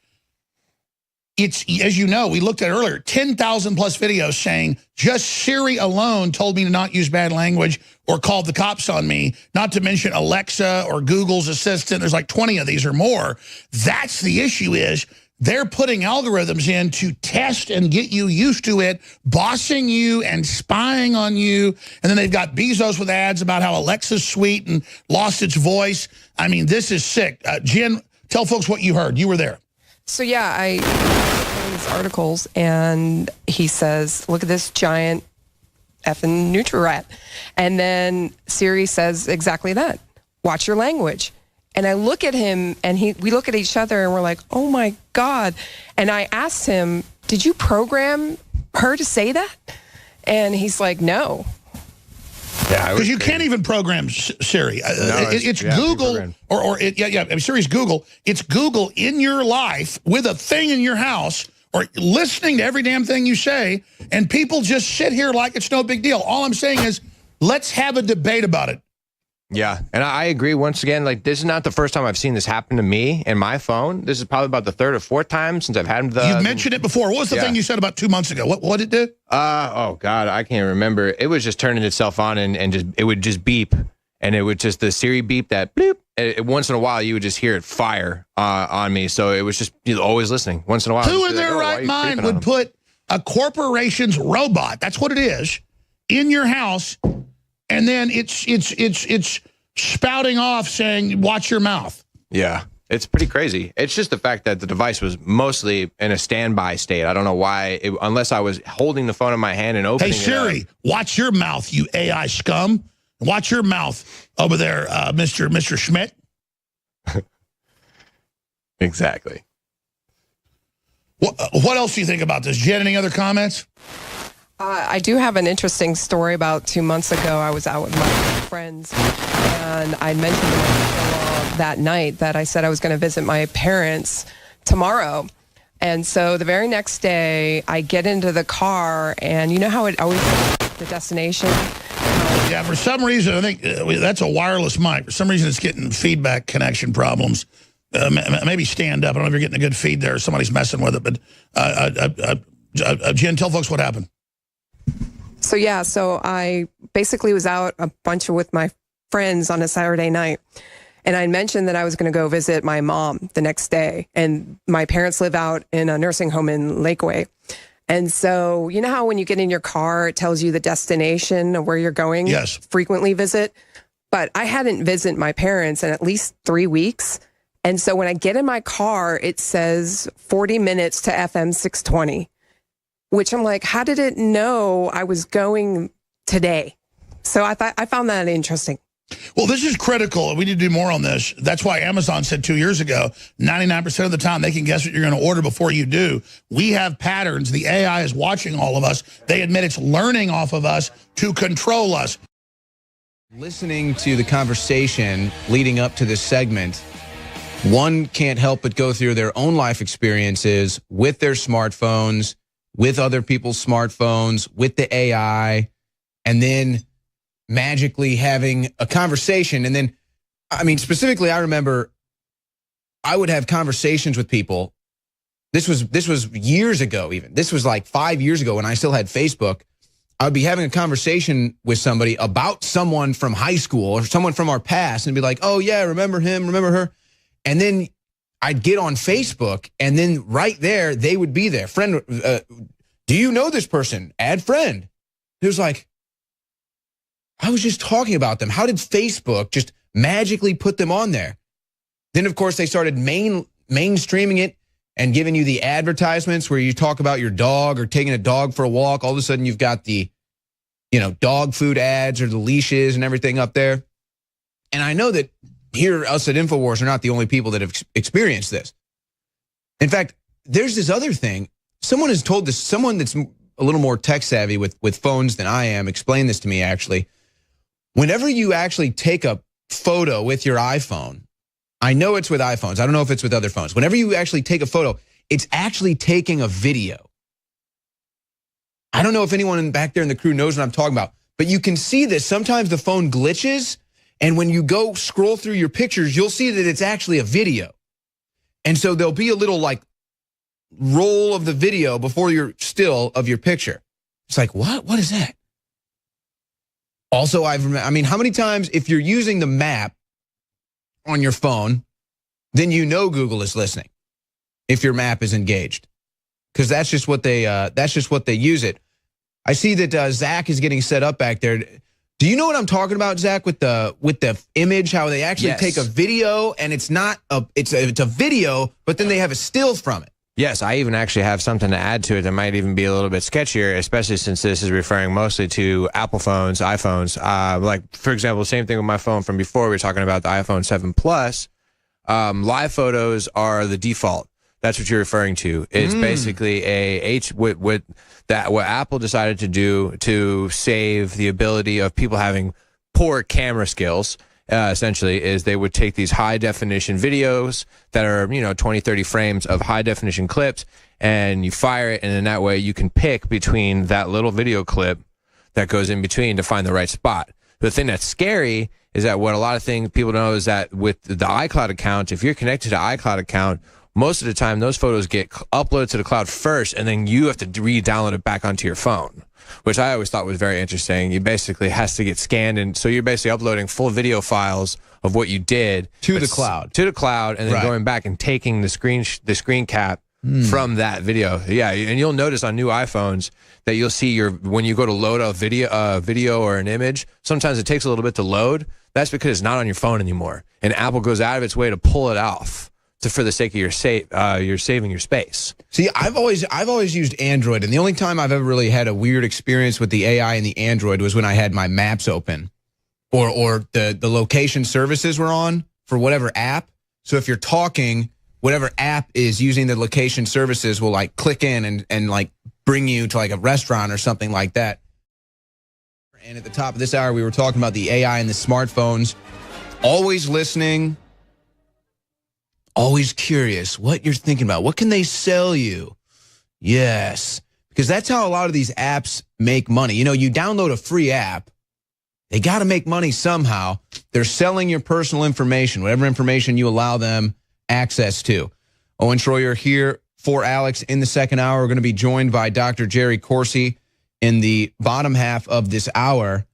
It's, as you know, we looked at it earlier, 10,000 plus videos saying just Siri alone told me to not use bad language or called the cops on me, not to mention Alexa or Google's assistant. There's like 20 of these or more. That's the issue is, they're putting algorithms in to test and get you used to it, bossing you and spying on you. And then they've got Bezos with ads about how Alexa's sweet and lost its voice. I mean, this is sick. Jen, tell folks what you heard. You were there.
So, yeah, I read these articles, and he says, look at this giant effing Nutri-Rat. And then Siri says exactly that. Watch your language. And I look at him, and we look at each other, and we're like, oh, my God. And I asked him, did you program her to say that? And he's like, no.
Yeah, because you can't even program Siri. It's Google, Siri's Google. It's Google in your life with a thing in your house or listening to every damn thing you say, and people just sit here like it's no big deal. All I'm saying is, let's have a debate about it.
Yeah, and I agree once again, like, this is not the first time I've seen this happen to me and my phone. This is probably about the third or fourth time since I've had the...
You've mentioned it before. What was the thing you said about 2 months ago? What did it do?
Oh, God, I can't remember. It was just turning itself on and just it would just beep. And it would just, the Siri beep, that bloop. Once in a while, you would just hear it fire on me. So it was just always listening. Once in a while.
Who in their right mind would put a corporation's robot, that's what it is, in your house, and then it's spouting off saying, watch your mouth.
Yeah, it's pretty crazy. It's just the fact that the device was mostly in a standby state. I don't know why, unless I was holding the phone in my hand and opening it.
Hey, Siri, watch your mouth, you AI scum. Watch your mouth over there, Mr. Schmidt.
Exactly.
What else do you think about this? Jen, any other comments?
I do have an interesting story. About 2 months ago, I was out with my friends, and I mentioned to my that night that I said I was going to visit my parents tomorrow. And so the very next day, I get into the car, and you know how it always the destination?
Yeah, for some reason, I think that's a wireless mic. For some reason, it's getting feedback connection problems. Maybe stand up. I don't know if you're getting a good feed there. Somebody's messing with it. But Jen, tell folks what happened.
So, yeah, so I basically was out a bunch with my friends on a Saturday night. And I mentioned that I was going to go visit my mom the next day. And my parents live out in a nursing home in Lakeway. And so, you know how when you get in your car, it tells you the destination of where you're going?
Yes.
Frequently visit? but I hadn't visited my parents in at least 3 weeks. And so when I get in my car, it says 40 minutes to FM 620, which I'm like, how did it know I was going today? So I found that interesting.
Well, this is critical. We need to do more on this. That's why Amazon said 2 years ago, 99% of the time they can guess what you're going to order before you do. We have patterns. The AI is watching all of us. They admit it's learning off of us to control us.
Listening to the conversation leading up to this segment, one can't help but go through their own life experiences with their smartphones, with other people's smartphones, with the AI, and then magically having a conversation. And then, I mean, specifically, I remember I would have conversations with people. This was years ago even. This was like 5 years ago when I still had Facebook. I would be having a conversation with somebody about someone from high school or someone from our past and be like, oh yeah, remember him, remember her. And then I'd get on Facebook and then right there, they would be there. Friend, do you know this person? Add friend. It was like, I was just talking about them. How did Facebook just magically put them on there? Then, of course, they started mainstreaming it and giving you the advertisements where you talk about your dog or taking a dog for a walk. All of a sudden, you've got the, dog food ads or the leashes and everything up there. And I know that here, us at Infowars are not the only people that have experienced this. In fact, there's this other thing. Someone has told this, someone that's a little more tech savvy with phones than I am, explained this to me actually. Whenever you actually take a photo with your iPhone, I know it's with iPhones. I don't know if it's with other phones. Whenever you actually take a photo, it's actually taking a video. I don't know if anyone back there in the crew knows what I'm talking about, but you can see this. Sometimes the phone glitches, and when you go scroll through your pictures, you'll see that it's actually a video. And so there'll be a little like roll of the video before your still of your picture. It's like, what? What is that? Also, I mean, how many times if you're using the map on your phone, then you know Google is listening if your map is engaged, because that's just what they use it. I see that Zach is getting set up back there. Do you know what I'm talking about, Zach, with the image? How they actually take a video and it's not it's a video, but then they have a still from it.
Yes, I even actually have something to add to it that might even be a little bit sketchier, especially since this is referring mostly to Apple phones, iPhones. Like, for example, same thing with my phone from before. We were talking about the iPhone 7 Plus. Live photos are the default. That's what you're referring to. It's basically what Apple decided to do to save the ability of people having poor camera skills. Essentially, is they would take these high definition videos that are 20, 30 frames of high definition clips, and you fire it, and in that way you can pick between that little video clip that goes in between to find the right spot. The thing that's scary is that what a lot of people know is that with the iCloud account, if you're connected to iCloud account, most of the time those photos get uploaded to the cloud first, and then you have to re-download it back onto your phone, which I always thought was very interesting. You basically has to get scanned, and so you're basically uploading full video files of what you did
to the cloud,
and then going back and taking the screen cap from that video. Yeah, and you'll notice on new iPhones that you'll see when you go to load a video or an image, sometimes it takes a little bit to load. That's because it's not on your phone anymore, and Apple goes out of its way to pull it off. For the sake of you're saving your space.
See, I've always used Android, and the only time I've ever really had a weird experience with the AI and the Android was when I had my maps open, or the location services were on for whatever app. So if you're talking, whatever app is using the location services will like click in and like bring you to like a restaurant or something like that. And at the top of this hour, we were talking about the AI and the smartphones, always listening. Always curious what you're thinking about. What can they sell you? Yes, because that's how a lot of these apps make money. You download a free app, they got to make money somehow. They're selling your personal information, whatever information you allow them access to. Owen Schroyer here for Alex in the second hour. We're going to be joined by Dr. Jerry Corsi in the bottom half of this hour,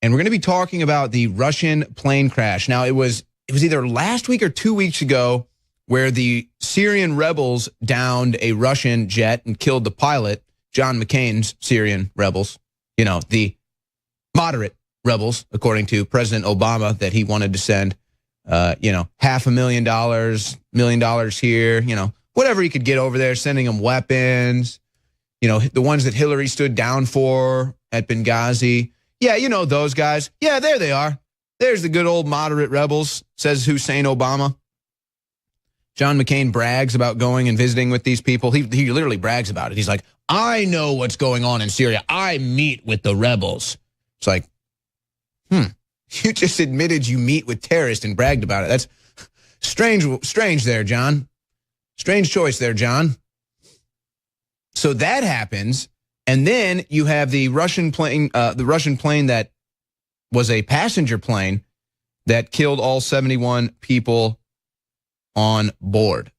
and we're going to be talking about the Russian plane crash. Now, it was either last week or 2 weeks ago where the Syrian rebels downed a Russian jet and killed the pilot, John McCain's Syrian rebels, the moderate rebels, according to President Obama, that he wanted to send, $500,000, $1 million here, whatever he could get over there, sending them weapons, the ones that Hillary stood down for at Benghazi. Yeah, those guys. Yeah, there they are. There's the good old moderate rebels, says Hussein Obama. John McCain brags about going and visiting with these people. He literally brags about it. He's like, I know what's going on in Syria. I meet with the rebels. It's like, you just admitted you meet with terrorists and bragged about it. That's strange there, John. Strange choice there, John. So that happens, and then you have the Russian plane that was a passenger plane that killed all 71 people on board.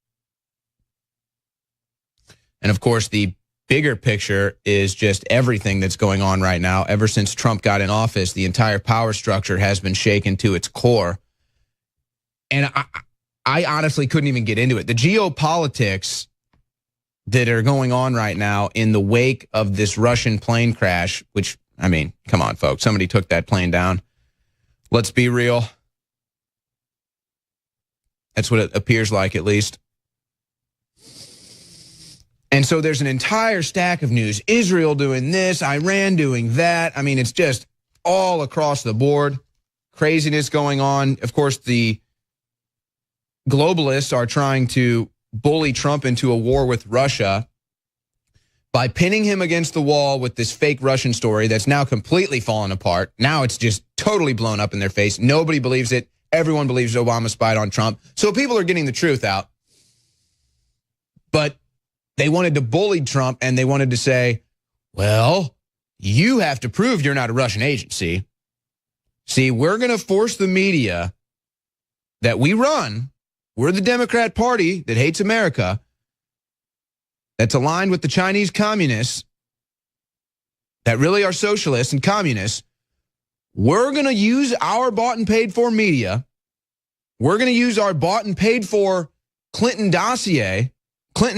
And of course, the bigger picture is just everything that's going on right now. Ever since Trump got in office, the entire power structure has been shaken to its core. And I honestly couldn't even get into it. The geopolitics that are going on right now in the wake of this Russian plane crash, which, I mean, come on, folks. Somebody took that plane down. Let's be real. That's what it appears like, at least. And so there's an entire stack of news. Israel doing this, Iran doing that. I mean, it's just all across the board. Craziness going on. Of course, the globalists are trying to bully Trump into a war with Russia by pinning him against the wall with this fake Russian story that's now completely fallen apart. Now it's just totally blown up in their face. Nobody believes it. Everyone believes Obama spied on Trump. So people are getting the truth out. But they wanted to bully Trump, and they wanted to say, well, you have to prove you're not a Russian agency. See, we're going to force the media that we run. We're the Democrat Party that hates America, that's aligned with the Chinese communists that really are socialists and communists. We're going to use our bought and paid for media. We're going to use our bought and paid for Clinton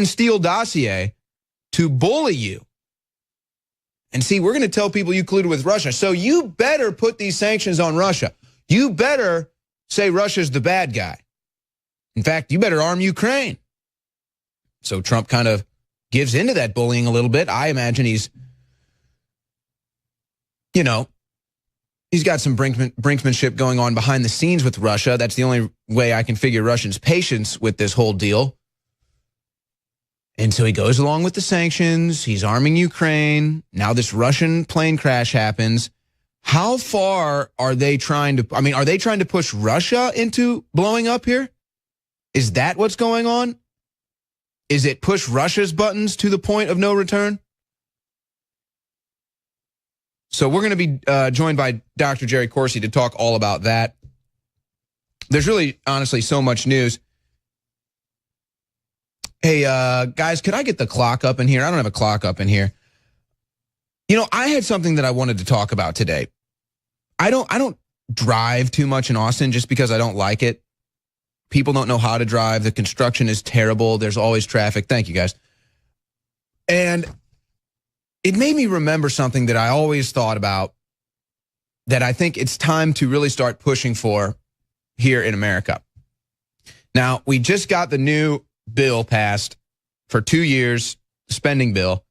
Steele dossier to bully you. And see, we're going to tell people you colluded with Russia. So you better put these sanctions on Russia. You better say Russia's the bad guy. In fact, you better arm Ukraine. So Trump kind of gives into that bullying a little bit. I imagine he's got some brinksmanship going on behind the scenes with Russia. That's the only way I can figure Russians' patience with this whole deal. And so he goes along with the sanctions. He's arming Ukraine. Now this Russian plane crash happens. How far are they trying to, are they trying to push Russia into blowing up here? Is that what's going on? Is it push Russia's buttons to the point of no return? So we're going to be joined by Dr. Jerry Corsi to talk all about that. There's really, honestly, so much news. Hey, guys, could I get the clock up in here? I don't have a clock up in here. I had something that I wanted to talk about today. I don't drive too much in Austin just because I don't like it. People don't know how to drive. The construction is terrible. There's always traffic. Thank you, guys. And it made me remember something that I always thought about that I think it's time to really start pushing for here in America. Now, we just got the new bill passed for 2 years, spending bill,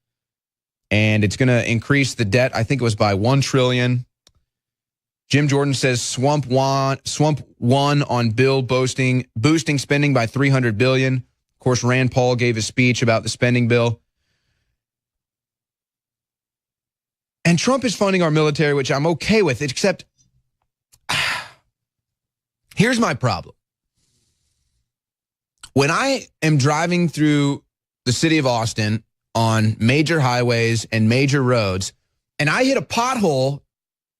and it's going to increase the debt. I think it was by $1 trillion. Jim Jordan says swamp one on bill boosting spending by $300 billion. Of course, Rand Paul gave a speech about the spending bill. And Trump is funding our military, which I'm okay with, except here's my problem. When I am driving through the city of Austin on major highways and major roads, and I hit a pothole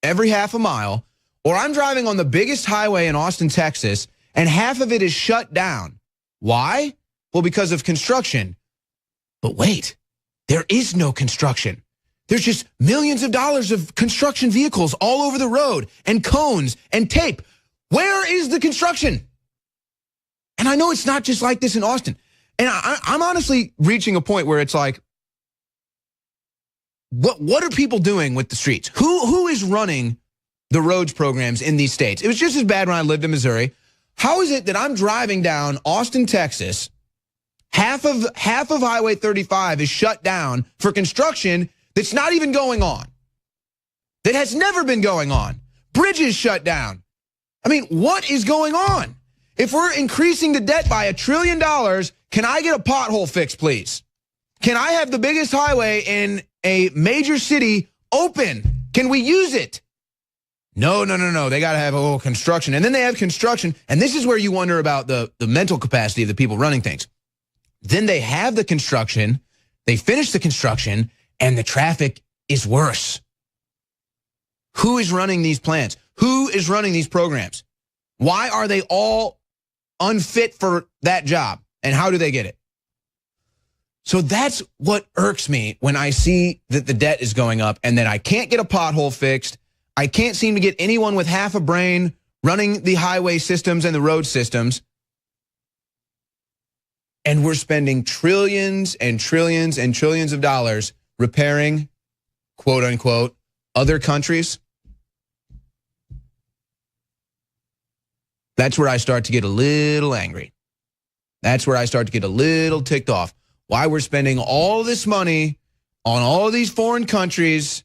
every half a mile, or I'm driving on the biggest highway in Austin, Texas, and half of it is shut down. Why? Well, because of construction. But wait, there is no construction. There's just millions of dollars of construction vehicles all over the road and cones and tape. Where is the construction? And I know it's not just like this in Austin. And I'm honestly reaching a point where it's like, what are people doing with the streets? Who is running the roads programs in these states. It was just as bad when I lived in Missouri. How is it that I'm driving down Austin, Texas, half of Highway 35 is shut down for construction that's not even going on, that has never been going on? Bridges shut down. I mean, what is going on? If we're increasing the debt by $1 trillion, can I get a pothole fix, please? Can I have the biggest highway in a major city open? Can we use it? No. They got to have construction. And then they have construction. And this is where you wonder about the mental capacity of the people running things. Then they have the construction, they finish the construction, and the traffic is worse. Who is running these plants? Who is running these programs? Why are they all unfit for that job? And how do they get it? So that's what irks me when I see that the debt is going up and that I can't get a pothole fixed. I can't seem to get anyone with half a brain running the highway systems and the road systems. And we're spending trillions and trillions and trillions of dollars repairing, quote unquote, other countries. That's where I start to get a little angry. That's where I start to get a little ticked off. Why we're spending all this money on all these foreign countries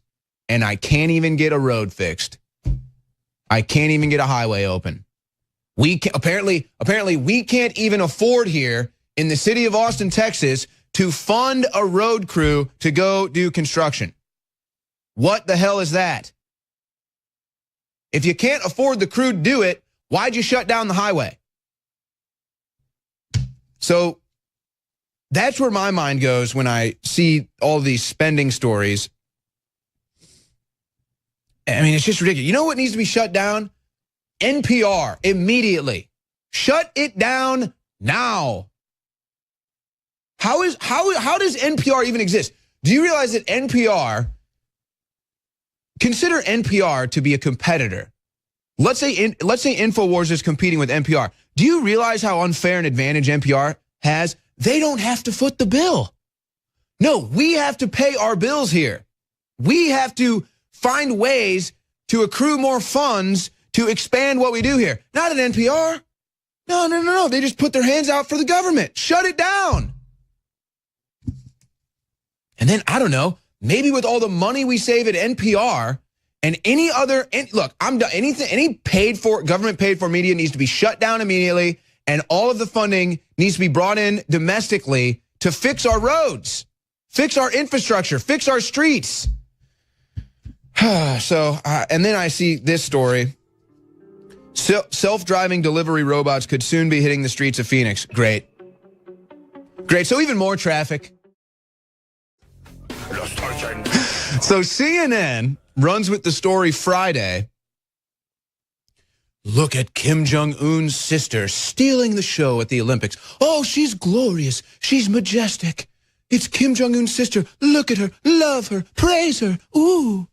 and I can't even get a road fixed. I can't even get a highway open. We can, apparently we can't even afford here in the city of Austin, Texas, to fund a road crew to go do construction. What the hell is that? If you can't afford the crew to do it, why'd you shut down the highway? So that's where my mind goes when I see all these spending stories. I mean, it's just ridiculous. You know what needs to be shut down? NPR, immediately. Shut it down now. How does NPR even exist? Do you realize that consider NPR to be a competitor? Let's say Infowar is competing with NPR. Do you realize how unfair an advantage NPR has? They don't have to foot the bill. No, we have to pay our bills here. We have to find ways to accrue more funds to expand what we do here. Not at NPR. No. They just put their hands out for the government. Shut it down. And then, I don't know, maybe with all the money we save at NPR and any other, look, I'm done. Any government paid for media needs to be shut down immediately, and all of the funding needs to be brought in domestically to fix our roads, fix our infrastructure, fix our streets. So, and then I see this story. Self-driving delivery robots could soon be hitting the streets of Phoenix. Great. So even more traffic. So CNN runs with the story Friday. Look at Kim Jong-un's sister stealing the show at the Olympics. Oh, she's glorious. She's majestic. It's Kim Jong-un's sister. Look at her. Love her. Praise her. Ooh.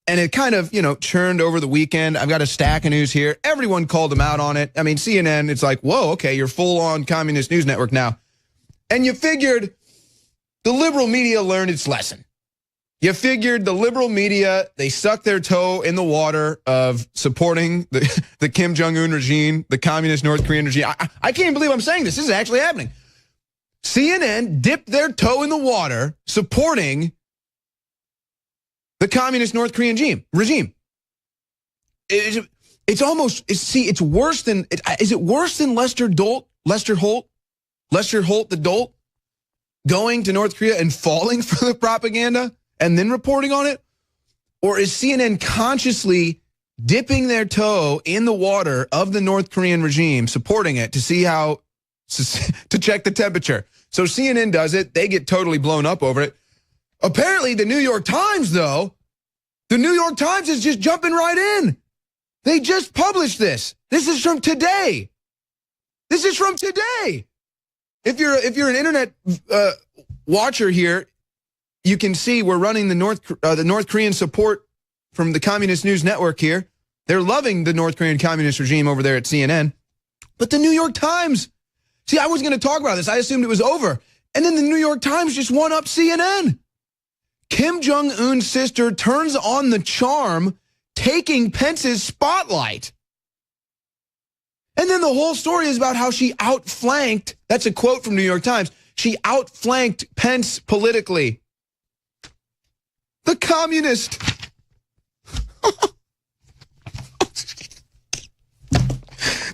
And it kind of, churned over the weekend. I've got a stack of news here. Everyone called them out on it. I mean, CNN, it's like, whoa, okay, you're full-on communist news network now. And you figured the liberal media learned its lesson. You figured the liberal media, they stuck their toe in the water of supporting the Kim Jong-un regime, the communist North Korean regime. I can't believe I'm saying this. This is actually happening. CNN dipped their toe in the water supporting the communist North Korean regime. It's worse than, is it worse than Lester Holt, the dolt, going to North Korea and falling for the propaganda and then reporting on it? Or is CNN consciously dipping their toe in the water of the North Korean regime, supporting it to see to check the temperature? So CNN does it. They get totally blown up over it. Apparently, the New York Times, though, the New York Times is just jumping right in. They just published this. This is from today. If you're an internet watcher here, you can see we're running the North Korean support from the Communist News Network here. They're loving the North Korean communist regime over there at CNN. But the New York Times, see, I was going to talk about this. I assumed it was over. And then the New York Times just won up CNN. Kim Jong-un's sister turns on the charm taking Pence's spotlight. And then the whole story is about how she outflanked, that's a quote from New York Times, she outflanked Pence politically. The communist.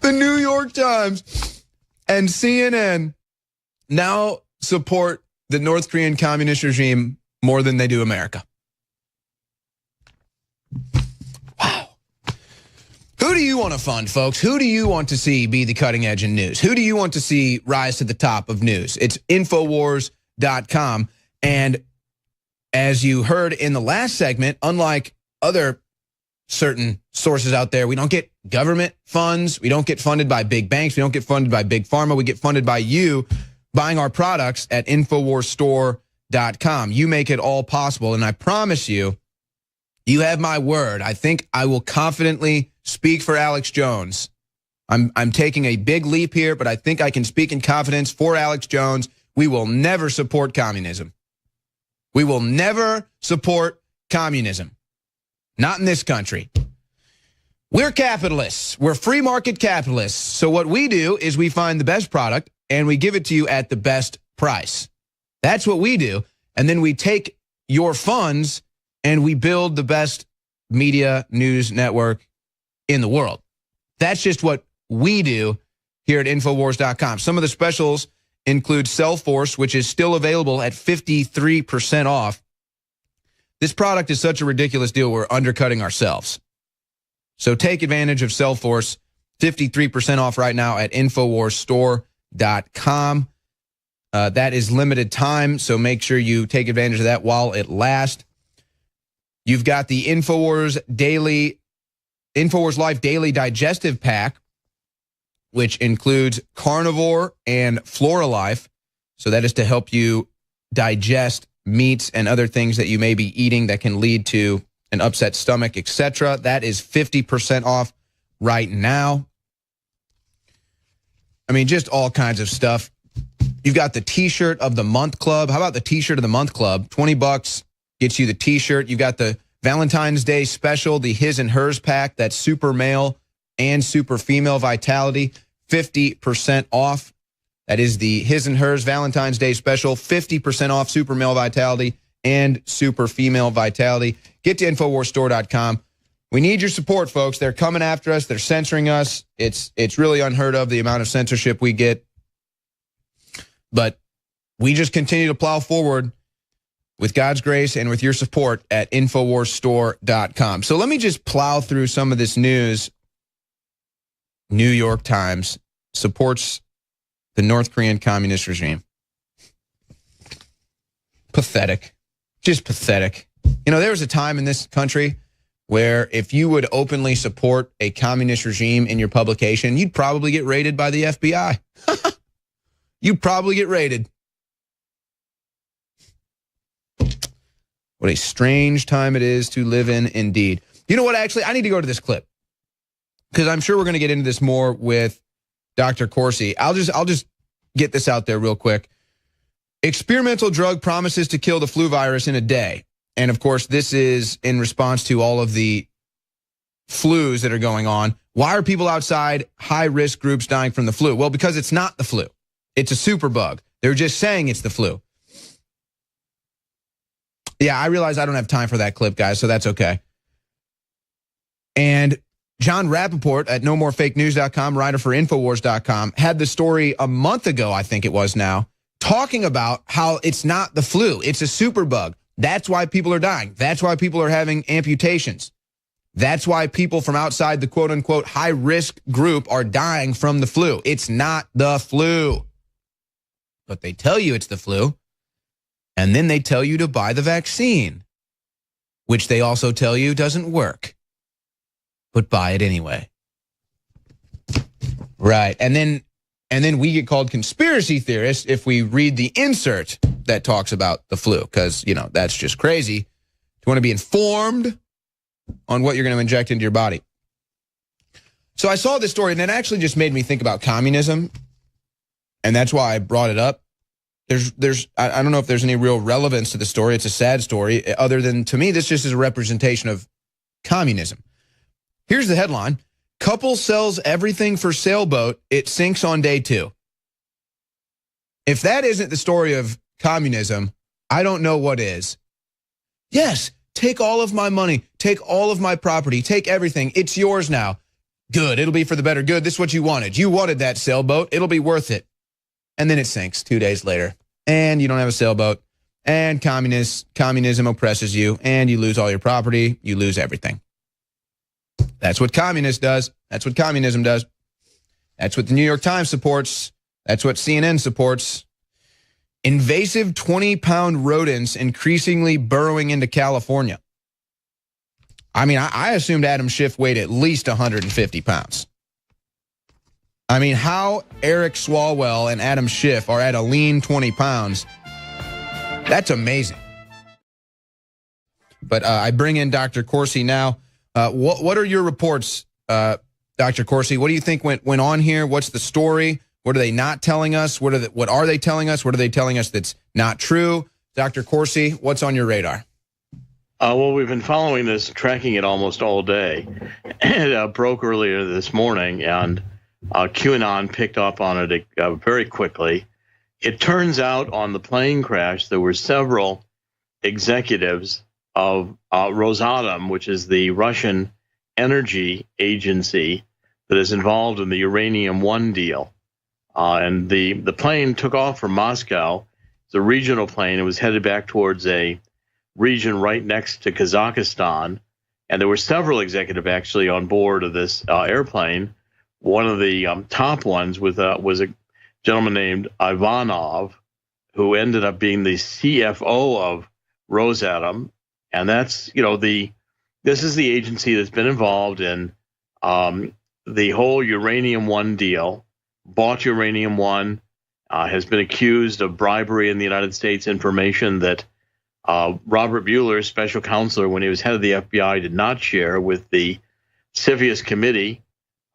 The New York Times and CNN now support the North Korean communist regime more than they do America. Wow. Who do you want to fund, folks? Who do you want to see be the cutting edge in news? Who do you want to see rise to the top of news? It's Infowars.com. And as you heard in the last segment, unlike other certain sources out there, we don't get government funds. We don't get funded by big banks. We don't get funded by big pharma. We get funded by you buying our products at InfoWarsStore.com. You make it all possible. And I promise you, you have my word. I think I will confidently speak for Alex Jones. I'm taking a big leap here, but I think I can speak in confidence for Alex Jones. We will never support communism. We will never support communism. Not in this country. We're capitalists. We're free market capitalists. So what we do is we find the best product and we give it to you at the best price. That's what we do. And then we take your funds and we build the best media news network in the world. That's just what we do here at Infowars.com. Some of the specials include Cellforce, which is still available at 53% off. This product is such a ridiculous deal, we're undercutting ourselves. So take advantage of Cellforce, 53% off right now at InfoWarsStore.com. That is limited time, so make sure you take advantage of that while it lasts. You've got the Infowars Life Daily Digestive Pack, which includes Carnivore and Flora Life. So that is to help you digest meats and other things that you may be eating that can lead to an upset stomach, etc. That is 50% off right now. I mean, just all kinds of stuff. You've got the T-shirt of the month club. How about the T-shirt of the month club? $20 gets you the T-shirt. You've got the Valentine's Day special, the His and Hers pack. That's super male and super female vitality, 50% off. That is the His and Hers Valentine's Day special, 50% off super male vitality and super female vitality. Get to InfoWarsStore.com. We need your support, folks. They're coming after us. They're censoring us. It's really unheard of, the amount of censorship we get. But we just continue to plow forward with God's grace and with your support at InfoWarsStore.com. So let me just plow through some of this news. New York Times supports the North Korean communist regime. Pathetic. Just pathetic. You know, there was a time in this country where if you would openly support a communist regime in your publication, you'd probably get raided by the FBI. You'd probably get raided. What a strange time it is to live in, indeed. You know what, actually, I need to go to this clip because I'm sure we're going to get into this more with Dr. Corsi. I'll just get this out there real quick. Experimental drug promises to kill the flu virus in a day. And, of course, this is in response to all of the flus that are going on. Why are people outside high-risk groups dying from the flu? Well, because it's not the flu. It's a superbug. They're just saying it's the flu. Yeah, I realize I don't have time for that clip, guys, so that's okay. And John Rappaport at NoMoreFakeNews.com, writer for Infowars.com, had the story a month ago, I think it was now, talking about how it's not the flu. It's a superbug. That's why people are dying. That's why people are having amputations. That's why people from outside the quote-unquote high-risk group are dying from the flu. It's not the flu. But they tell you it's the flu, and then they tell you to buy the vaccine, which they also tell you doesn't work. But buy it anyway. Right. And then we get called conspiracy theorists if we read the insert that talks about the flu, because, you know, that's just crazy. You want to be informed on what you're going to inject into your body. So I saw this story, and it actually just made me think about communism, and that's why I brought it up. I don't know if there's any real relevance to the story. It's a sad story, other than, to me, this just is a representation of communism. Here's the headline. Couple sells everything for sailboat. It sinks on day 2. If that isn't the story of communism, I don't know what is. Yes, take all of my money. Take all of my property. Take everything. It's yours now. Good. It'll be for the better good. This is what you wanted. You wanted that sailboat. It'll be worth it. And then it sinks 2 days later. And you don't have a sailboat. And communism oppresses you. And you lose all your property. You lose everything. That's what communist does. That's what communism does. That's what the New York Times supports. That's what CNN supports. Invasive 20-pound rodents increasingly burrowing into California. I mean, I assumed Adam Schiff weighed at least 150 pounds. I mean, how Eric Swalwell and Adam Schiff are at a lean 20 pounds, that's amazing. But I bring in Dr. Corsi now. What are your reports, Dr. Corsi? What do you think went on here? What's the story? What are they not telling us? What are they telling us? What are they telling us that's not true? Dr. Corsi, what's on your radar?
Well, we've been following this, tracking it almost all day. It broke earlier this morning, and QAnon picked up on it very quickly. It turns out on the plane crash, there were several executives of Rosatom, which is the Russian energy agency that is involved in the Uranium One deal. And the plane took off from Moscow. It's a regional plane. It was headed back towards a region right next to Kazakhstan. And there were several executives actually on board of this airplane. One of the top ones was a gentleman named Ivanov, who ended up being the CFO of Rosatom. And that's, this is the agency that's been involved in the whole Uranium One deal, bought Uranium One, has been accused of bribery in the United States, information that Robert Mueller, special counselor, when he was head of the FBI, did not share with the CFIUS committee,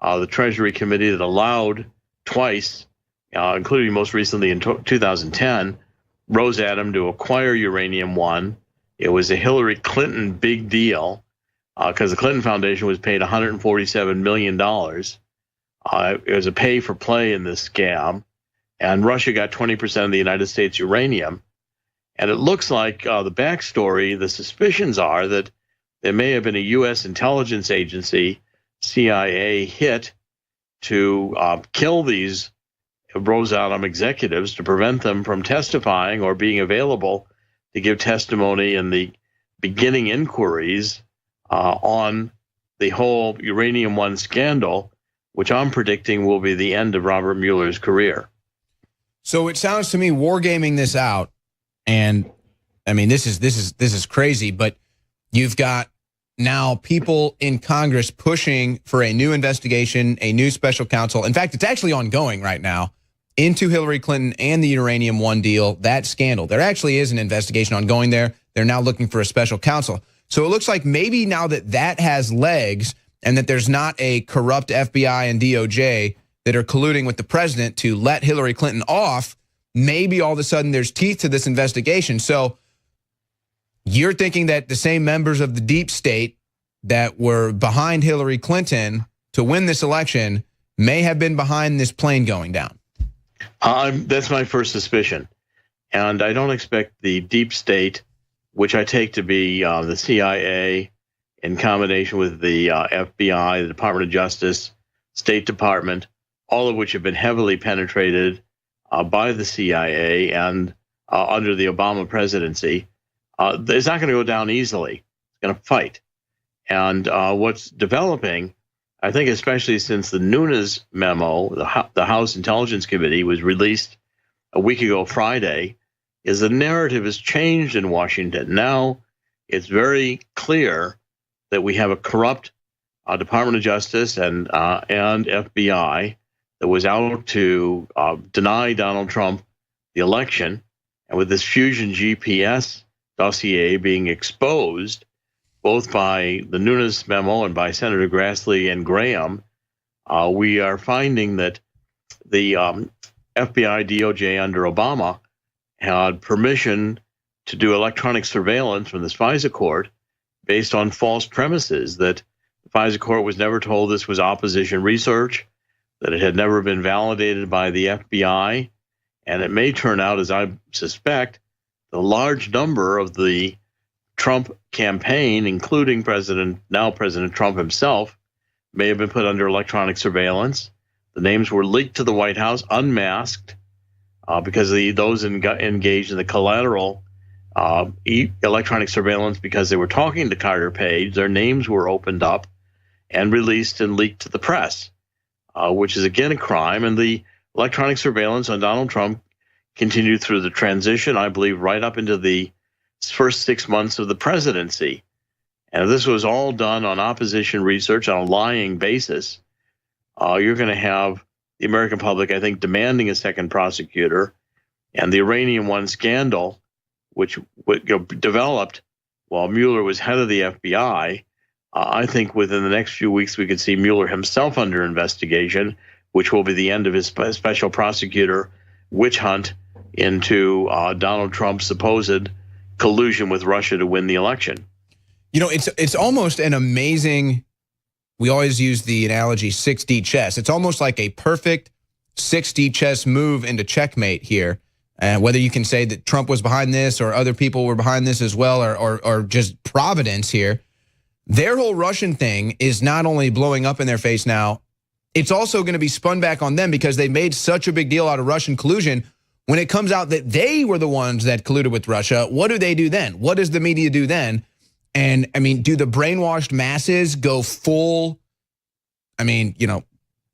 the Treasury Committee that allowed twice, including most recently in 2010, Rosatom to acquire Uranium One. It was a Hillary Clinton big deal because the Clinton Foundation was paid $147 million. It was a pay for play in this scam, and Russia got 20% of the United States uranium. And it looks like the backstory, the suspicions are that there may have been a U.S. intelligence agency, CIA, hit to kill these Rosatom executives to prevent them from testifying or being available to give testimony in the beginning inquiries on the whole Uranium One scandal, which I'm predicting will be the end of Robert Mueller's career.
So it sounds to me wargaming this out, and I mean this is crazy, but you've got now people in Congress pushing for a new investigation, a new special counsel. In fact, it's actually ongoing right now into Hillary Clinton and the Uranium One deal, that scandal. There actually is an investigation ongoing there. They're now looking for a special counsel. So it looks like maybe now that has legs and that there's not a corrupt FBI and DOJ that are colluding with the president to let Hillary Clinton off, maybe all of a sudden there's teeth to this investigation. So you're thinking that the same members of the deep state that were behind Hillary Clinton to win this election may have been behind this plane going down.
That's my first suspicion. And I don't expect the deep state, which I take to be the CIA in combination with the FBI, the Department of Justice, State Department, all of which have been heavily penetrated by the CIA and under the Obama presidency. It's not going to go down easily. It's going to fight. And what's developing, I think especially since the Nunes memo, the House Intelligence Committee, was released a week ago Friday, is the narrative has changed in Washington. Now it's very clear that we have a corrupt Department of Justice and FBI that was out to deny Donald Trump the election. And with this Fusion GPS dossier being exposed, both by the Nunes memo and by Senator Grassley and Graham, we are finding that the FBI DOJ under Obama had permission to do electronic surveillance from this FISA court based on false premises, that FISA court was never told this was opposition research, that it had never been validated by the FBI, and it may turn out, as I suspect, the large number of the Trump campaign, including now President Trump himself, may have been put under electronic surveillance. The names were leaked to the White House, unmasked, because those engaged in the collateral electronic surveillance, because they were talking to Carter Page, their names were opened up and released and leaked to the press, which is again a crime. And the electronic surveillance on Donald Trump continued through the transition, I believe, right up into the first 6 months of the presidency. And if this was all done on opposition research on a lying basis, you're going to have the American public, I think, demanding a second prosecutor. And the Uranium One scandal, which developed while Mueller was head of the FBI, I think within the next few weeks we could see Mueller himself under investigation, which will be the end of his special prosecutor witch hunt into Donald Trump's supposed collusion with Russia to win the election.
You know, it's almost an amazing, we always use the analogy 6D chess. It's almost like a perfect 6D chess move into checkmate here. And whether you can say that Trump was behind this or other people were behind this as well, or just providence here, their whole Russian thing is not only blowing up in their face now, it's also going to be spun back on them because they made such a big deal out of Russian collusion. When it comes out that they were the ones that colluded with Russia, what do they do then? What does the media do then? And, I mean, do the brainwashed masses go full? I mean, you know,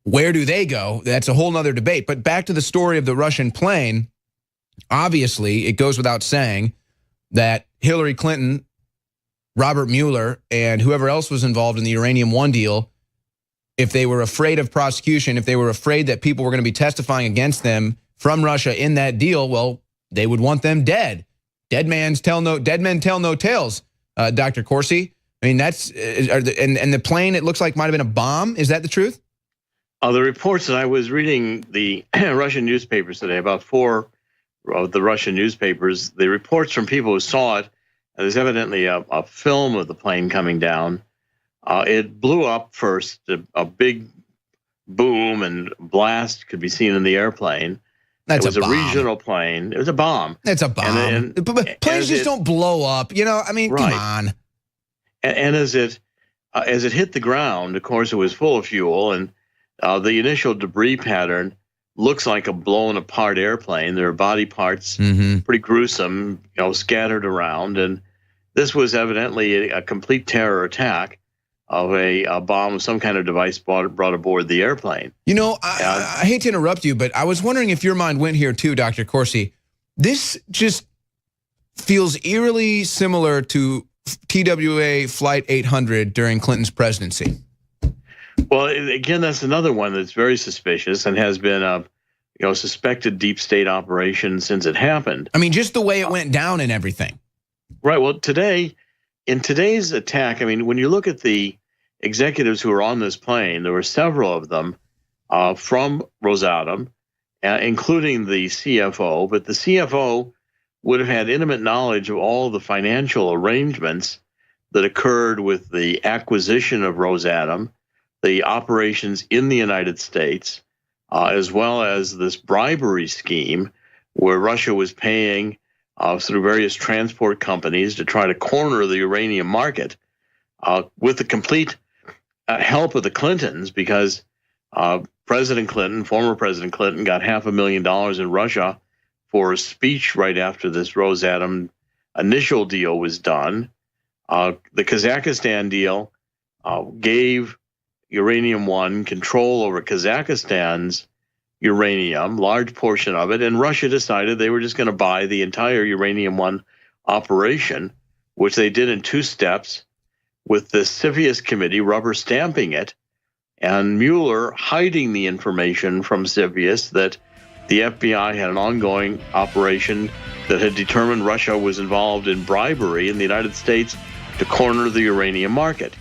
where do they go? That's a whole nother debate. But back to the story of the Russian plane, obviously, it goes without saying that Hillary Clinton, Robert Mueller, and whoever else was involved in the Uranium One deal, if they were afraid of prosecution, if they were afraid that people were going to be testifying against them from Russia in that deal, well, they would want them dead. Dead men tell no tales, Dr. Corsi. I mean, that's, and the plane, it looks like might have been a bomb. Is that the truth?
The reports that I was reading the Russian newspapers today, about 4 of the Russian newspapers, the reports from people who saw it, there's evidently a film of the plane coming down. It blew up first, a big boom and blast could be seen in the airplane. It was a regional plane. It was a bomb.
It's a bomb. Planes just don't blow up. You know, I mean, right. Come on.
And as it hit the ground, of course, it was full of fuel, and the initial debris pattern looks like a blown apart airplane. There are body parts, pretty gruesome, you know, scattered around. And this was evidently a complete terror attack of a bomb, some kind of device brought aboard the airplane.
You know, I hate to interrupt you, but I was wondering if your mind went here too, Dr. Corsi. This just feels eerily similar to TWA Flight 800 during Clinton's presidency.
Well, again, that's another one that's very suspicious and has been a suspected deep state operation since it happened.
I mean, just the way it went down and everything.
Right. Well, in today's attack, I mean, when you look at the executives who were on this plane, there were several of them from Rosatom, including the CFO. But the CFO would have had intimate knowledge of all the financial arrangements that occurred with the acquisition of Rosatom, the operations in the United States, as well as this bribery scheme where Russia was paying through various transport companies to try to corner the uranium market with the complete help of the Clintons, because former President Clinton got $500,000 in Russia for a speech right after this Rosatom initial deal was done. The Kazakhstan deal gave Uranium One control over Kazakhstan's uranium, large portion of it, and Russia decided they were just going to buy the entire Uranium One operation, which they did in 2 steps, with the CFIUS committee rubber stamping it, and Mueller hiding the information from CFIUS that the FBI had an ongoing operation that had determined Russia was involved in bribery in the United States to corner the uranium market.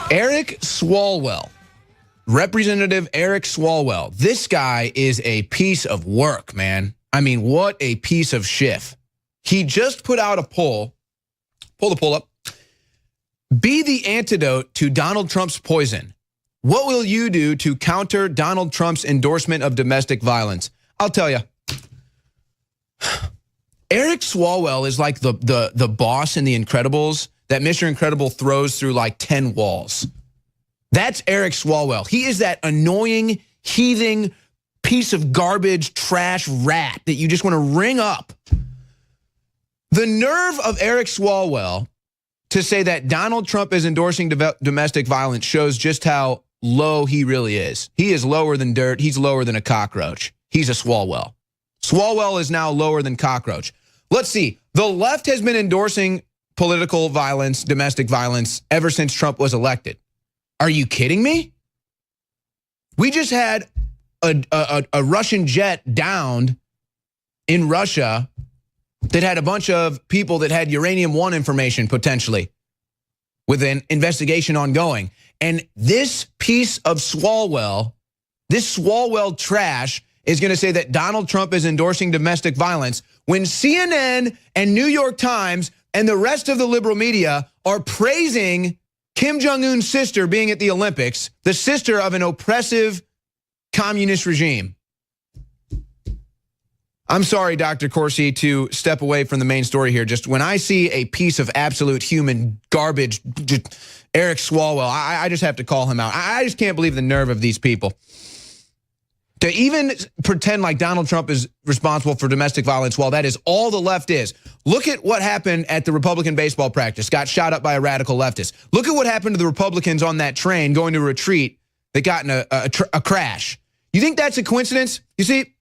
Eric Swalwell, Representative Eric Swalwell. This guy is a piece of work, man. I mean, what a piece of shift. He just put out a poll. Pull the poll up. Be the antidote to Donald Trump's poison. What will you do to counter Donald Trump's endorsement of domestic violence? I'll tell you. Eric Swalwell is like the boss in The Incredibles that Mr. Incredible throws through like 10 walls. That's Eric Swalwell. He is that annoying, heaving piece of garbage, trash rat that you just want to ring up. The nerve of Eric Swalwell to say that Donald Trump is endorsing domestic violence shows just how low he really is. He is lower than dirt. He's lower than a cockroach. He's a Swalwell. Swalwell is now lower than cockroach. Let's see. The left has been endorsing political violence, domestic violence, ever since Trump was elected. Are you kidding me? We just had a Russian jet downed in Russia that had a bunch of people that had uranium-1 information potentially with an investigation ongoing. And this piece of Swalwell, this Swalwell trash is going to say that Donald Trump is endorsing domestic violence when CNN and New York Times and the rest of the liberal media are praising Kim Jong-un's sister being at the Olympics, the sister of an oppressive communist regime. I'm sorry, Dr. Corsi, to step away from the main story here. Just when I see a piece of absolute human garbage, Eric Swalwell, I just have to call him out. I just can't believe the nerve of these people. To even pretend like Donald Trump is responsible for domestic violence, while that is all the left is. Look at what happened at the Republican baseball practice, got shot up by a radical leftist. Look at what happened to the Republicans on that train going to a retreat that got in a crash. You think that's a coincidence? You see,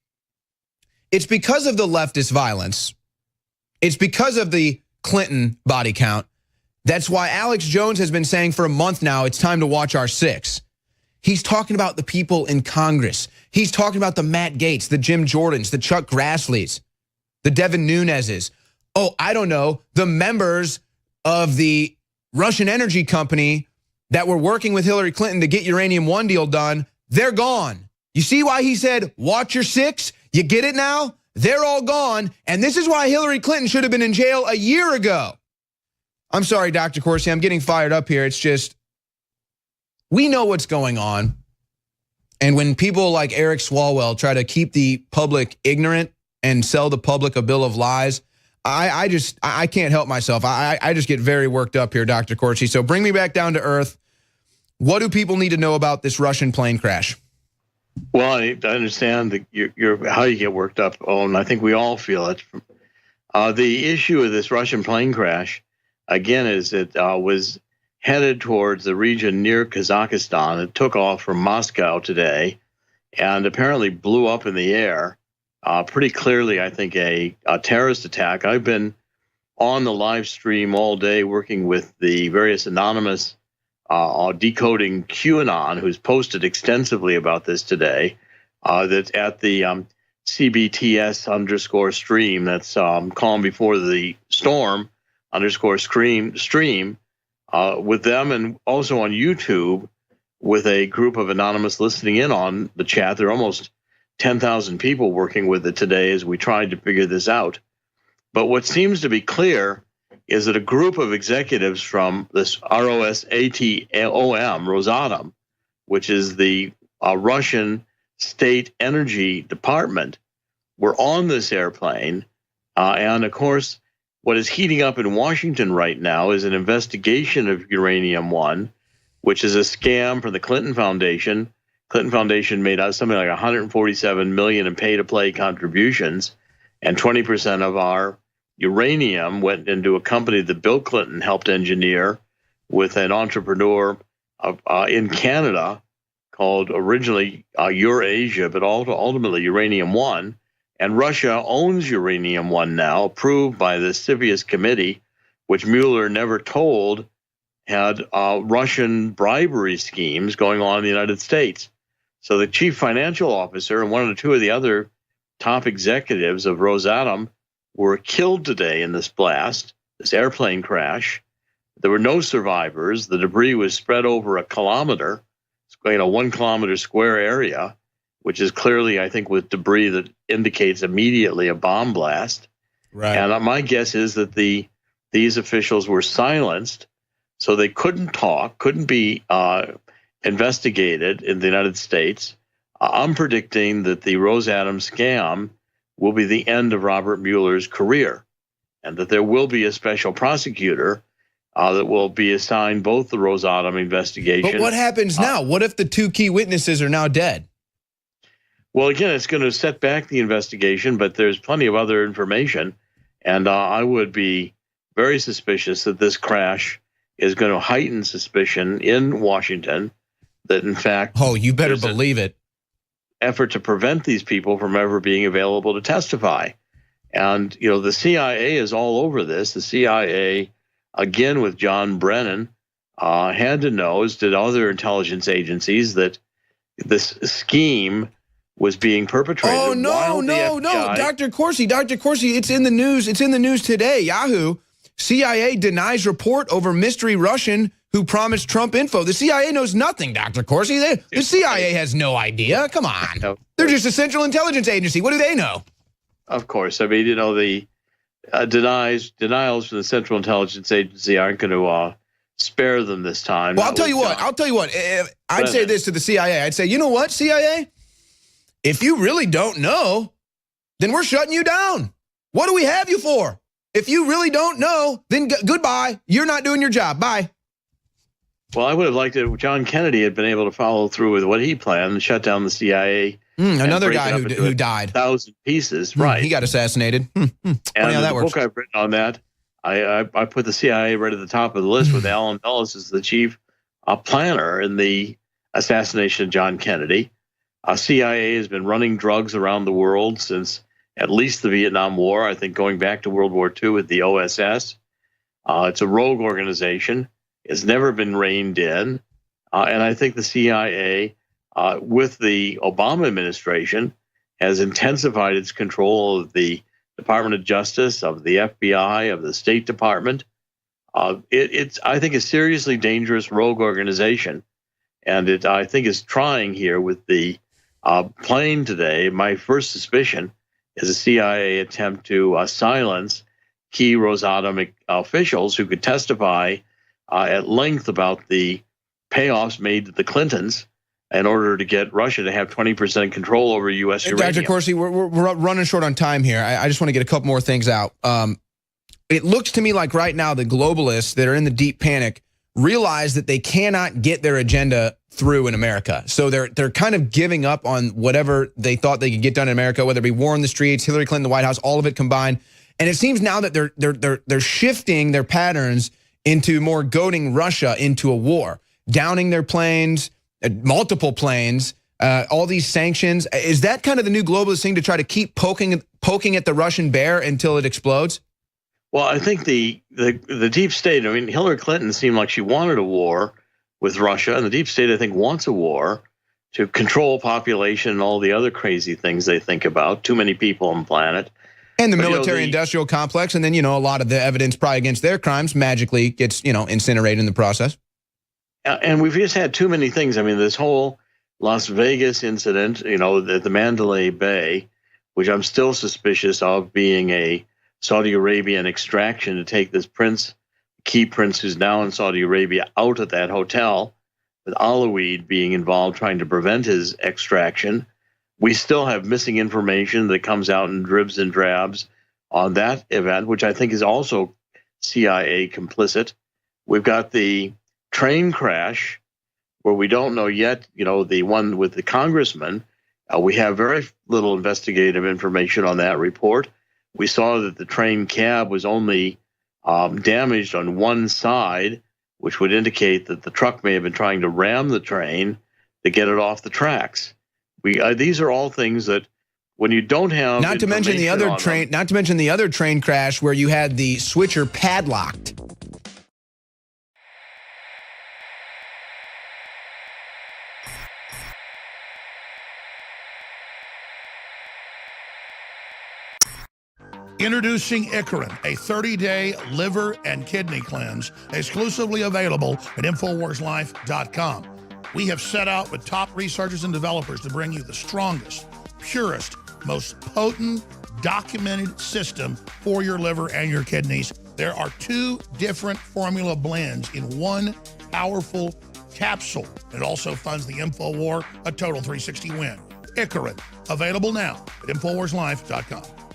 it's because of the leftist violence. It's because of the Clinton body count. That's why Alex Jones has been saying for a month now, it's time to watch our six. He's talking about the people in Congress. He's talking about the Matt Gaetz, the Jim Jordans, the Chuck Grasslys, the Devin Nuneses. Oh, I don't know, the members of the Russian energy company that were working with Hillary Clinton to get uranium-1 deal done, they're gone. You see why he said, watch your six? You get it now? They're all gone, and this is why Hillary Clinton should have been in jail a year ago. I'm sorry, Dr. Corsi, I'm getting fired up here. It's just, we know what's going on. And when people like Eric Swalwell try to keep the public ignorant and sell the public a bill of lies, I can't help myself. I just get very worked up here, Dr. Corsi. So bring me back down to earth. What do people need to know about this Russian plane crash?
Well, I understand how you get worked up, and I think we all feel it. The issue of this Russian plane crash, again, is it was headed towards the region near Kazakhstan. It took off from Moscow today and apparently blew up in the air. Pretty clearly, I think, a terrorist attack. I've been on the live stream all day working with the various anonymous decoding QAnon, who's posted extensively about this today, that at the CBTS_stream, that's calm before the storm _stream, with them, and also on YouTube with a group of anonymous listening in on the chat. There are almost 10,000 people working with it today as we tried to figure this out. But what seems to be clear is that a group of executives from this Rosatom, which is the Russian state energy department, were on this airplane. And of course, what is heating up in Washington right now is an investigation of uranium-1, which is a scam from the Clinton Foundation. Clinton Foundation made out something like $147 million in pay-to-play contributions, and 20% of our uranium went into a company that Bill Clinton helped engineer with an entrepreneur in Canada called originally Eurasia, but ultimately Uranium-1. And Russia owns Uranium-1 now, approved by the CFIUS committee, which Mueller never told had Russian bribery schemes going on in the United States. So the chief financial officer and one or two of the other top executives of Rosatom were killed today in this blast, this airplane crash. There were no survivors. The debris was spread over a kilometer, 1 kilometer square area, which is clearly, I think, with debris that indicates immediately a bomb blast. Right. And my guess is that these officials were silenced So they couldn't talk, couldn't be investigated in the United States. I'm predicting that the Rose Adams scam will be the end of Robert Mueller's career, and that there will be a special prosecutor that will be assigned both the Rose Adams investigation.
But what happens now? What if the two key witnesses are now dead?
Well, again, it's going to set back the investigation, but there's plenty of other information, and I would be very suspicious that this crash is going to heighten suspicion in Washington that, in fact...
Oh, you better believe it.
...effort to prevent these people from ever being available to testify. And, you know, the CIA is all over this. The CIA, again, with John Brennan, had to know, as did other intelligence agencies, that this scheme was being perpetrated.
Oh, no, no. Dr. Corsi, it's in the news. It's in the news today. Yahoo. CIA denies report over mystery Russian who promised Trump info. The CIA knows nothing, Dr. Corsi. The CIA has no idea. Come on. They're just a Central Intelligence Agency. What do they know?
Of course. I mean, you know, the denials from the Central Intelligence Agency aren't going to spare them this time.
Well, I'll tell you what. I'd say this to the CIA. I'd say, you know what, CIA? If you really don't know, then we're shutting you down. What do we have you for? If you really don't know, then goodbye. You're not doing your job. Bye.
Well, I would have liked it. John Kennedy had been able to follow through with what he planned and shut down the CIA.
Another guy who died.
1,000 pieces, right.
He got assassinated. Funny how that works.
The book I've written on that, I put the CIA right at the top of the list with Alan Dulles as the chief planner in the assassination of John Kennedy. CIA has been running drugs around the world since at least the Vietnam War, I think going back to World War II with the OSS. It's a rogue organization. It's never been reined in. And I think the CIA, with the Obama administration, has intensified its control of the Department of Justice, of the FBI, of the State Department. It's, I think, a seriously dangerous rogue organization. And it, I think, is trying here with the plane today. My first suspicion is a CIA attempt to silence key Rosatom officials who could testify at length about the payoffs made to the Clintons in order to get Russia to have 20% control over U.S. uranium.
Dr. Corsi, we're running short on time here. I just want to get a couple more things out. It looks to me like right now the globalists that are in the deep panic realize that they cannot get their agenda through in America. So they're kind of giving up on whatever they thought they could get done in America, whether it be war in the streets, Hillary Clinton, the White House, all of it combined. And it seems now that they're shifting their patterns into more goading Russia into a war, downing their planes, multiple planes, all these sanctions. Is that kind of the new globalist thing to try to keep poking at the Russian bear until it explodes?
Well, I think the deep state, I mean, Hillary Clinton seemed like she wanted a war with Russia, and the deep state, I think, wants a war to control population and all the other crazy things they think about, too many people on the planet.
And the military-industrial complex, and then, a lot of the evidence probably against their crimes magically gets, incinerated in the process.
And we've just had too many things. I mean, this whole Las Vegas incident, the Mandalay Bay, which I'm still suspicious of being a Saudi Arabian extraction to take this key prince who's now in Saudi Arabia out of that hotel, with Alaweed being involved trying to prevent his extraction. We still have missing information that comes out in dribs and drabs on that event, which I think is also CIA complicit. We've got the train crash where we don't know yet, the one with the congressman. We have very little investigative information on that report. We saw that the train cab was only damaged on one side, which would indicate that the truck may have been trying to ram the train to get it off the tracks. These are all things that, when you don't have,
not to mention the other train crash where you had the switcher padlocked.
Introducing Icarin, a 30-day liver and kidney cleanse, exclusively available at InfoWarsLife.com. We have set out with top researchers and developers to bring you the strongest, purest, most potent, documented system for your liver and your kidneys There are 2 different formula blends in one powerful capsule. It also funds the Infowar, a total 360 win. Icarin, available now at InfoWarsLife.com.